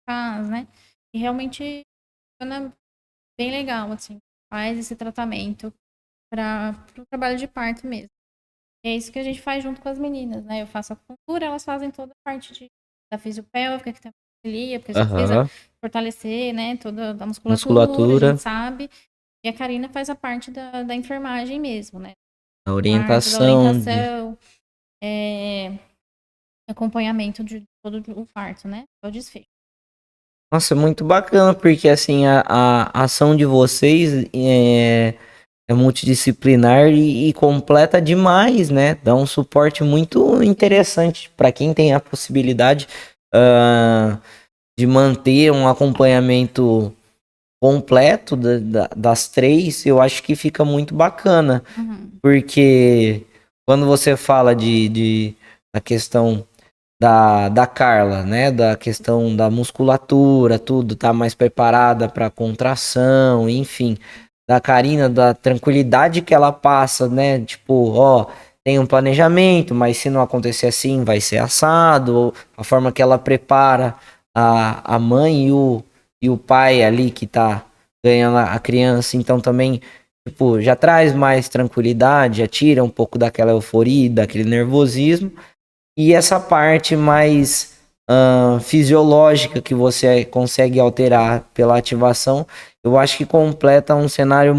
casa, né? E realmente funciona bem legal, assim. Faz esse tratamento para o trabalho de parto mesmo. E é isso que a gente faz junto com as meninas, né? Eu faço acupuntura, elas fazem toda a parte da fisiopélvica, que também auxilia, porque você precisa fortalecer, né? Toda a musculatura, a gente sabe. E a Karina faz a parte da enfermagem mesmo, né? A orientação. Acompanhamento de todo o parto, né? O desfecho. Nossa, muito bacana, porque assim, a ação de vocês é multidisciplinar e completa demais, né? Dá um suporte muito interessante para quem tem a possibilidade de manter um acompanhamento completo das 3. Eu acho que fica muito bacana, porque quando você fala da questão da Carla, né? Da questão da musculatura, tudo tá mais preparada para contração, enfim. Da Karina, da tranquilidade que ela passa, né? Tipo, ó, tem um planejamento, mas se não acontecer assim, vai ser assado. Ou a forma que ela prepara a mãe e o pai ali que tá ganhando a criança, então também Tipo, já traz mais tranquilidade, já tira um pouco daquela euforia, daquele nervosismo. E essa parte mais fisiológica que você consegue alterar pela ativação, eu acho que completa um cenário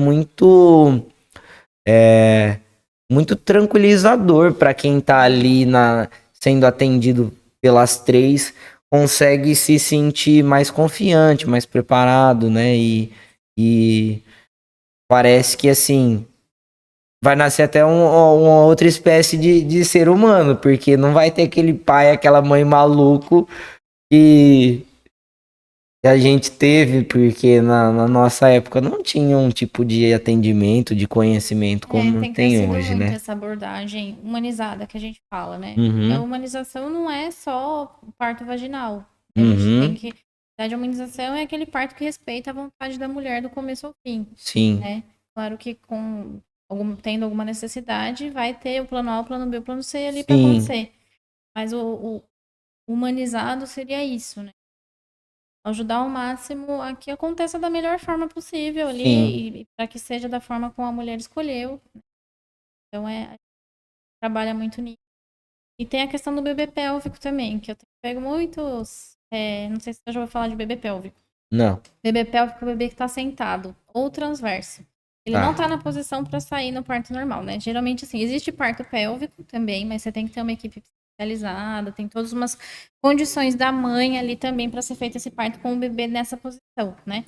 muito tranquilizador para quem tá ali sendo atendido pelas três, consegue se sentir mais confiante, mais preparado, né? E parece que assim vai nascer até uma outra espécie de ser humano, porque não vai ter aquele pai, aquela mãe maluco que a gente teve, porque na nossa época não tinha um tipo de atendimento, de conhecimento como Tem tem crescido hoje, muito né? essa abordagem humanizada que a gente fala, né? E a Uhum, humanização não é só o parto vaginal. A gente tem uhum, que. Na verdade, a humanização é aquele parto que respeita a vontade da mulher do começo ao fim, sim, né? Claro que tendo alguma necessidade, vai ter o plano A, o plano B, o plano C ali para sim, acontecer. Mas o humanizado seria isso, né? Ajudar ao máximo a que aconteça da melhor forma possível sim. ali e para que seja da forma como a mulher escolheu. Então, a gente trabalha muito nisso. E tem a questão do bebê pélvico também, que eu pego muitos. Não sei se eu já vou falar de bebê pélvico. Não. Bebê pélvico é o bebê que está sentado ou transverso. Ele não está Ah, na posição para sair no parto normal, né? Geralmente, assim, existe parto pélvico também, mas você tem que ter uma equipe especializada, tem todas umas condições da mãe ali também para ser feito esse parto com o bebê nessa posição, né?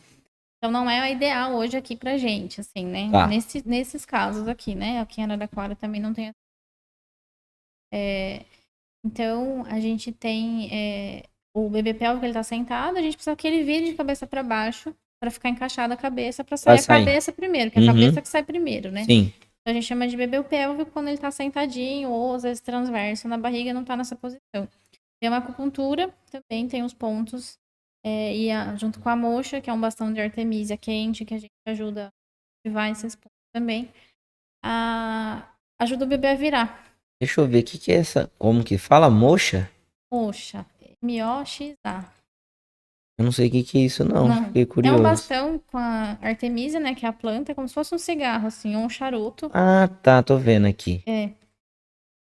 Então não é o ideal hoje aqui pra gente, assim, né? tá. Nesses casos aqui, né? Aqui em Araraquara também não tem. Então a gente tem o bebê pélvico, ele tá sentado, a gente precisa que ele vire de cabeça para baixo para ficar encaixada a cabeça, para sair Vai a sair. cabeça primeiro, que é a Uhum, cabeça que sai primeiro, né? sim. Então, a gente chama de bebê pélvico quando ele tá sentadinho ou às vezes transverso na barriga e não tá nessa posição. Tem uma acupuntura, também tem os pontos, junto com a moxa, que é um bastão de artemisia quente, que a gente ajuda a ativar esses pontos também, ajuda o bebê a virar. Deixa eu ver o que que é essa. Como que fala? Moxa? Moxa, M-O-X-A. Eu não sei o que que é isso, não. Não. Fiquei É um curioso. bastão com a artemisia, né? Que é a planta, é como se fosse um cigarro, assim, ou um charuto. Ah, tá, tô vendo aqui. É.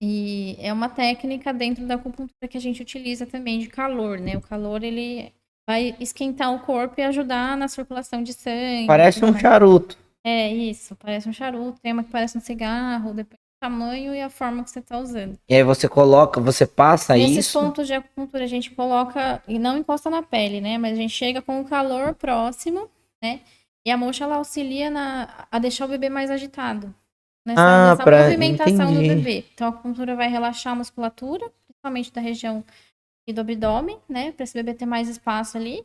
E é uma técnica dentro da acupuntura que a gente utiliza também de calor, né? O calor, ele vai esquentar o corpo e ajudar na circulação de sangue e Parece tudo um mais. charuto. É isso, parece um charuto, tem uma que parece um cigarro, depende do tamanho e a forma que você está usando. E aí você coloca, você passa Nesses isso. pontos de acupuntura, a gente coloca e não encosta na pele, né? Mas a gente chega com o calor próximo, né? E a moxa ela auxilia a deixar o bebê mais agitado, Ah, nessa pra. movimentação do Entendi. bebê. Então a acupuntura vai relaxar a musculatura, principalmente da região e do abdômen, né? Para esse bebê ter mais espaço ali.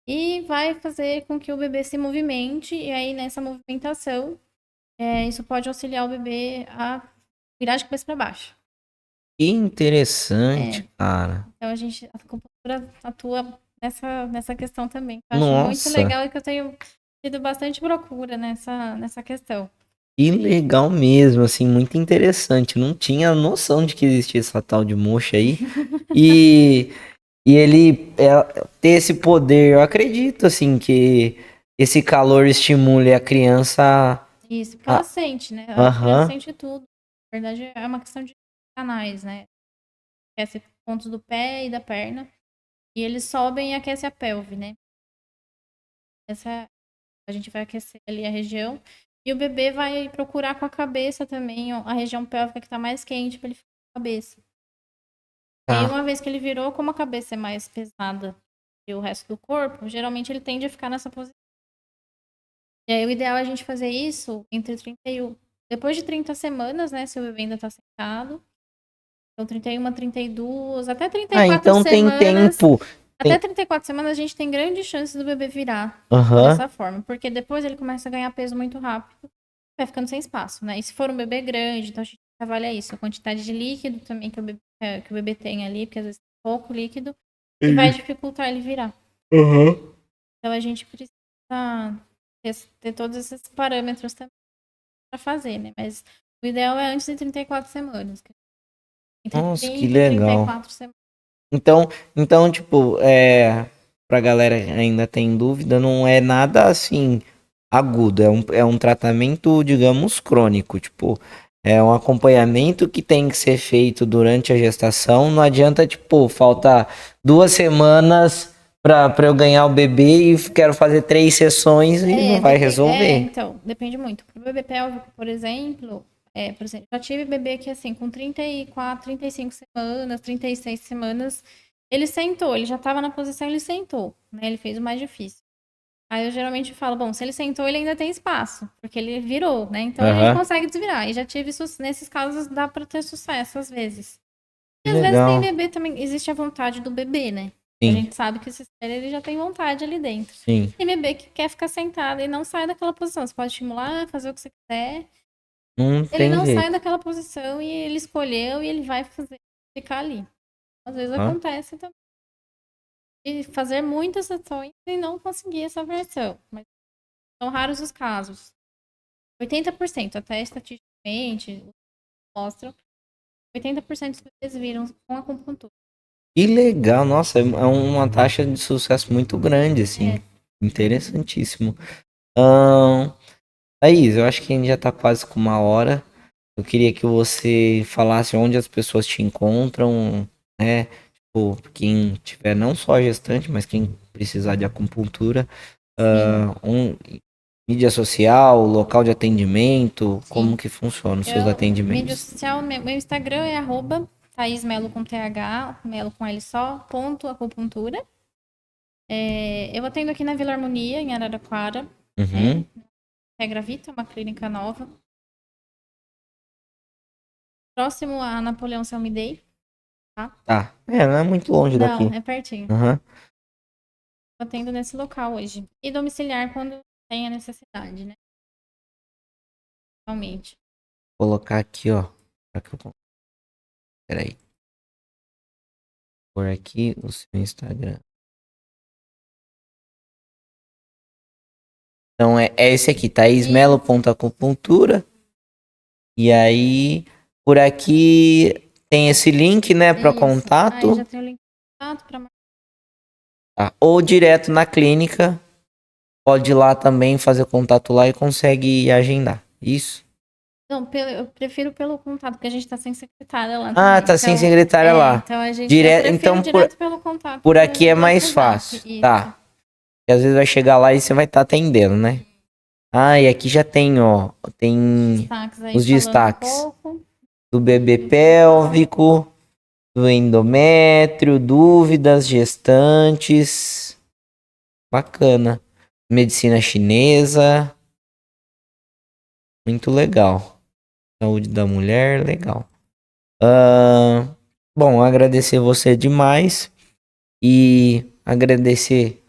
E vai fazer com que o bebê se movimente, e aí nessa movimentação, isso pode auxiliar o bebê a virar de cabeça para baixo. Que interessante, É, cara. então a acupuntura atua nessa questão também. Eu acho muito Nossa, legal e que eu tenho tido bastante procura nessa questão. que legal mesmo, assim, muito interessante. Não tinha noção de que existia essa tal de moxa aí. E, e ele ter esse poder, eu acredito, assim, que esse calor estimule a criança. Isso, porque ela a- sente, né? A criança Aham. sente tudo. Na verdade, é uma questão de canais, né? Aquece pontos do pé e da perna. E eles sobem e aquece a pelve, né? A gente vai aquecer ali a região. E o bebê vai procurar com a cabeça também a região pélvica que tá mais quente para ele ficar com a cabeça. E aí, Tá. uma vez que ele virou, como a cabeça é mais pesada que o resto do corpo, geralmente ele tende a ficar nessa posição. E aí, o ideal é a gente fazer isso entre 31. Depois de 30 semanas, né? Se o bebê ainda tá sentado. Então, 31, 32, até trinta e Ah, quatro então tem semanas. tempo. Até Tem... 34 semanas a gente tem grandes chances do bebê virar Aham. dessa forma. Porque depois ele começa a ganhar peso muito rápido. Vai ficando sem espaço, né? E se for um bebê grande, então a gente trabalha isso. A quantidade de líquido também que o bebê tem ali, porque às vezes tem pouco líquido. E vai dificultar ele virar. Aham. Então a gente precisa ter todos esses parâmetros também para fazer, né? Mas o ideal é antes de 34 semanas. Entre Nossa, que 30 e trinta e legal. quatro semanas. Então, tipo, pra galera que ainda tem dúvida, não é nada assim agudo, é um tratamento, digamos, crônico, tipo, é um acompanhamento que tem que ser feito durante a gestação, não adianta, tipo, faltar 2 semanas pra eu ganhar o bebê e quero fazer 3 sessões e não vai resolver. Então, depende muito. Pro bebê pélvico, por exemplo, já tive bebê que, assim, com 34, 35 semanas, 36 semanas, ele sentou, ele já tava na posição, ele sentou, né? Ele fez o mais difícil. Aí eu geralmente falo, bom, se ele sentou, ele ainda tem espaço, porque ele virou, né? Então a gente Aham, consegue desvirar. E já tive, nesses casos, dá pra ter sucesso às vezes. E que às vezes tem legal. bebê também, existe a vontade do bebê, né? A Sim, gente sabe que esse ser, ele já tem vontade ali dentro. sim, Tem bebê que quer ficar sentado e não sai daquela posição. Você pode estimular, fazer o que você quiser. não Ele tem não sai jeito. daquela posição e ele escolheu e ele vai fazer, ficar ali. Às vezes Aham. acontece também de fazer muitas sessões e não conseguir essa versão. Mas são raros os casos. 80%, até estatisticamente, mostram, 80% dos bebês viram com acupuntura. Que legal, nossa, é uma taxa de sucesso muito grande, assim. É, Interessantíssimo. Ahn, Thaís, eu acho que a gente já tá quase com 1 hora. Eu queria que você falasse onde as pessoas te encontram, né? Tipo, quem tiver não só gestante, mas quem precisar de acupuntura. sim, Mídia social, local de atendimento, como sim. que funciona os seus Mídia atendimentos? social, meu Instagram é arroba Thaís Melo com TH, Melo com L só, ponto acupuntura. Eu atendo aqui na Vila Harmonia, em Araraquara, né? Uhum. Regra Vita, uma clínica nova. Próximo a Napoleão Selmidei, tá? Tá. Não é muito longe Não, daqui. é pertinho. Aham. Eu atendo nesse local hoje. E domiciliar quando tem a necessidade, né? Realmente. Vou colocar aqui, ó. Será que eu... Peraí. Por aqui o seu Instagram. Então é esse aqui, Isso, thaismelo.acupuntura. E aí, por aqui tem esse link, né, para isso. Aí contato. já tem o link de contato pra... Tá? Ou direto na clínica. Pode ir lá também fazer contato lá e consegue agendar. Isso. Não, eu prefiro pelo contato, porque a gente tá sem secretária lá Ah, também. tá sem Então, secretária lá. então eu prefiro Então direto pelo contato por aqui é do mais WhatsApp. fácil. Isso. Tá. E às vezes vai chegar lá e você vai estar atendendo, né? Ah, e aqui já tem, ó. Tem Destaques aí os falando um destaques pouco. do bebê pélvico, do endométrio, dúvidas, gestantes. Bacana. Medicina chinesa. Muito legal. Saúde da mulher, legal. Bom, agradecer você demais e agradecer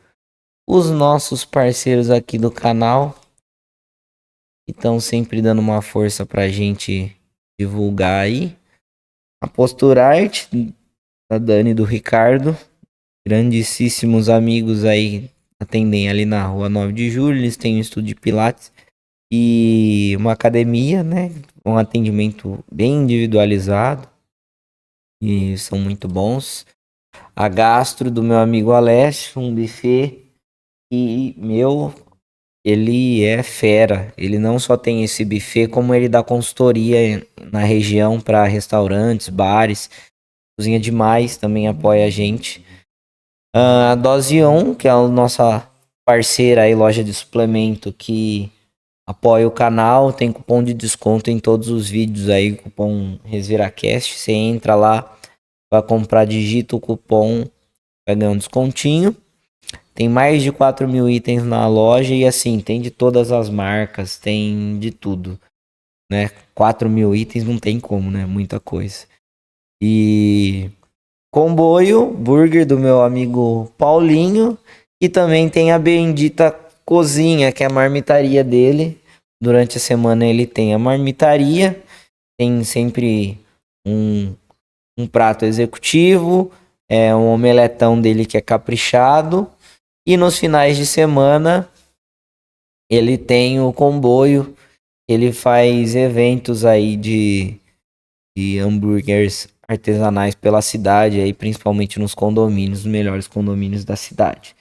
os nossos parceiros aqui do canal que estão sempre dando uma força pra gente divulgar aí. A Postura Arte, da Dani e do Ricardo, grandíssimos amigos aí, atendem ali na rua 9 de Julho, eles têm um estúdio de Pilates e uma academia, né? Um atendimento bem individualizado e são muito bons. A Gastro do meu amigo Alessio, um buffet e ele é fera. Ele não só tem esse buffet, como ele dá consultoria na região para restaurantes, bares. Cozinha demais, também apoia a gente. A Dose On, que é a nossa parceira aí, loja de suplemento que apoia o canal, tem cupom de desconto em todos os vídeos aí, cupom ResviraCast. Você entra lá, vai comprar, digita o cupom, vai ganhar um descontinho. Tem mais de 4.000 itens na loja e assim, tem de todas as marcas, tem de tudo, né? 4.000 itens não tem como, né? Muita coisa. E comboio, burger do meu amigo Paulinho. E também tem a bendita cozinha, que é a marmitaria dele. Durante a semana ele tem a marmitaria. Tem sempre um, um prato executivo. É um omeletão dele que é caprichado. E nos finais de semana ele tem o comboio. Ele faz eventos aí de hambúrgueres artesanais pela cidade, aí principalmente nos condomínios, os melhores condomínios da cidade.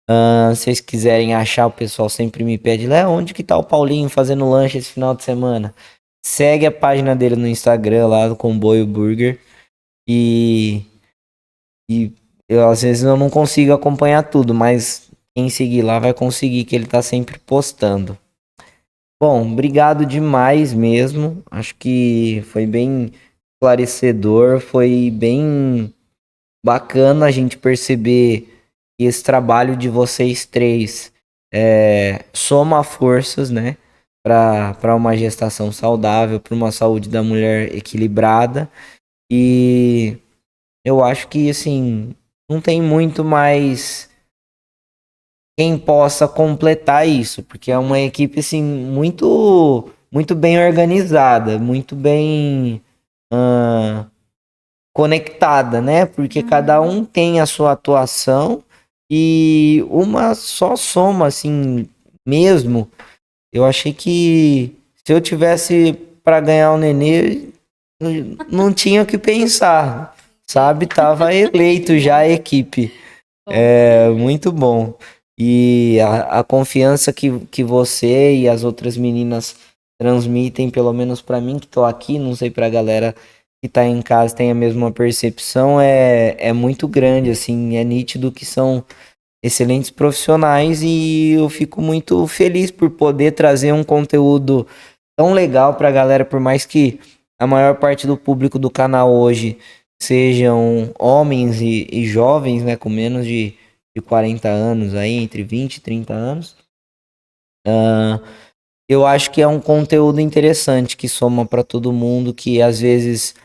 Se vocês quiserem achar, o pessoal sempre me pede, Léo, onde que tá o Paulinho fazendo lanche esse final de semana? Segue a página dele no Instagram lá do Comboio Burger. E às vezes eu não consigo acompanhar tudo, mas quem seguir lá vai conseguir, que ele tá sempre postando. Bom, obrigado demais mesmo. Acho que foi bem esclarecedor, foi bem bacana a gente perceber que esse trabalho de vocês três soma forças, né? Para uma gestação saudável, para uma saúde da mulher equilibrada. E eu acho que, assim, não tem muito mais quem possa completar isso, porque é uma equipe, assim, muito bem organizada, muito bem conectada, né? Porque cada um tem a sua atuação e uma só soma, assim, mesmo. Eu achei que se eu tivesse para ganhar o Nenê, não tinha o que pensar, sabe? Tava eleito já a equipe. Muito bom. E a confiança que você e as outras meninas transmitem, pelo menos para mim que tô aqui, não sei pra galera que tá em casa tem a mesma percepção, é muito grande, assim, é nítido que são excelentes profissionais e eu fico muito feliz por poder trazer um conteúdo tão legal pra galera, por mais que a maior parte do público do canal hoje sejam homens e jovens, né, com menos de 40 anos aí, entre 20 e 30 anos. Eu acho que é um conteúdo interessante que soma pra todo mundo, que às vezes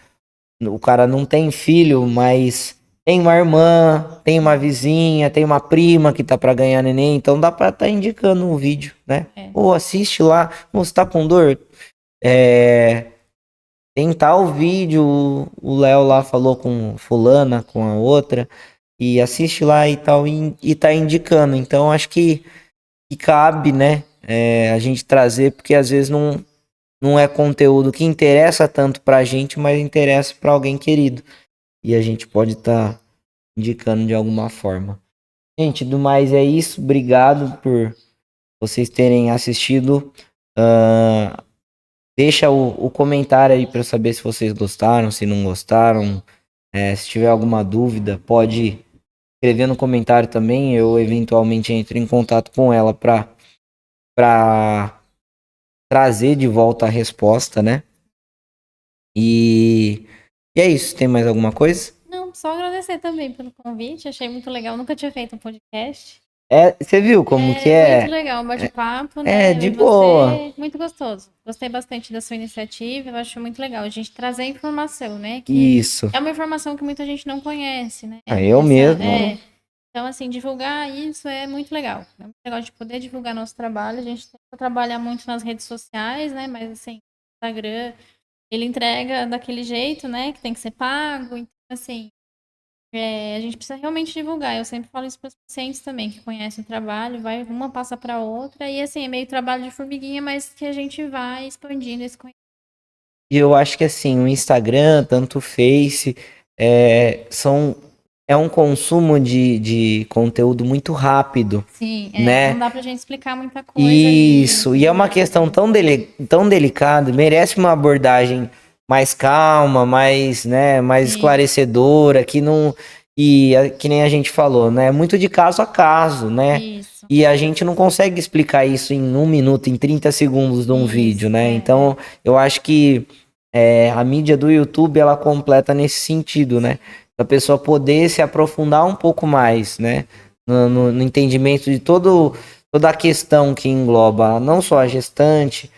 o cara não tem filho, mas tem uma irmã, tem uma vizinha, tem uma prima que tá pra ganhar neném, então dá pra tá indicando um vídeo, né? Ou assiste lá, você tá com dor? Tem tal vídeo, o Léo lá falou com fulana, com a outra, e assiste lá e tal, e tá indicando. Então acho que cabe, né, a gente trazer, porque às vezes não é conteúdo que interessa tanto pra gente, mas interessa pra alguém querido. E a gente pode estar indicando de alguma forma. Gente, do mais é isso. Obrigado por vocês terem assistido. Deixa o comentário aí para eu saber se vocês gostaram, se não gostaram. Se tiver alguma dúvida, pode escrever no comentário também. Eu eventualmente entro em contato com ela para trazer de volta a resposta, né? E é isso. Tem mais alguma coisa? Não, só agradecer também pelo convite. Achei muito legal. Nunca tinha feito um podcast. Você viu como que Muito legal, um bate-papo, né? É, de Eu e boa. você, muito gostoso. Gostei bastante da sua iniciativa. Eu acho muito legal a gente trazer informação, né? Que Isso. é uma informação que muita gente não conhece, né? Eu mesmo. Então, assim, divulgar isso é muito legal. É muito legal de poder divulgar nosso trabalho. A gente tenta trabalhar muito nas redes sociais, né? Mas, assim, o Instagram, ele entrega daquele jeito, né? Que tem que ser pago. Então, assim, a gente precisa realmente divulgar. Eu sempre falo isso para os pacientes também, que conhecem o trabalho, vai, uma passa para outra, e assim, é meio trabalho de formiguinha, mas que a gente vai expandindo esse conhecimento. E eu acho que assim, o Instagram, tanto o Face, é um consumo de conteúdo muito rápido. Sim, né? não dá pra gente explicar muita coisa. Isso, ali, e é uma questão tão delicada, merece uma abordagem mais calma, mais, né, mais esclarecedora, que não. Que nem a gente falou, né? Muito de caso a caso, né? Isso. E a gente não consegue explicar isso em 1 minuto, em 30 segundos de um vídeo, né? Então, eu acho que a mídia do YouTube, ela completa nesse sentido, né? A pessoa poder se aprofundar um pouco mais, né? No entendimento de toda a questão que engloba não só a gestante,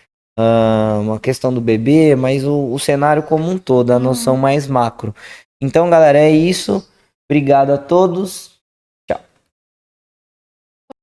uma questão do bebê, mas o cenário como um todo, a noção mais macro. Então, galera, é isso. Obrigado a todos.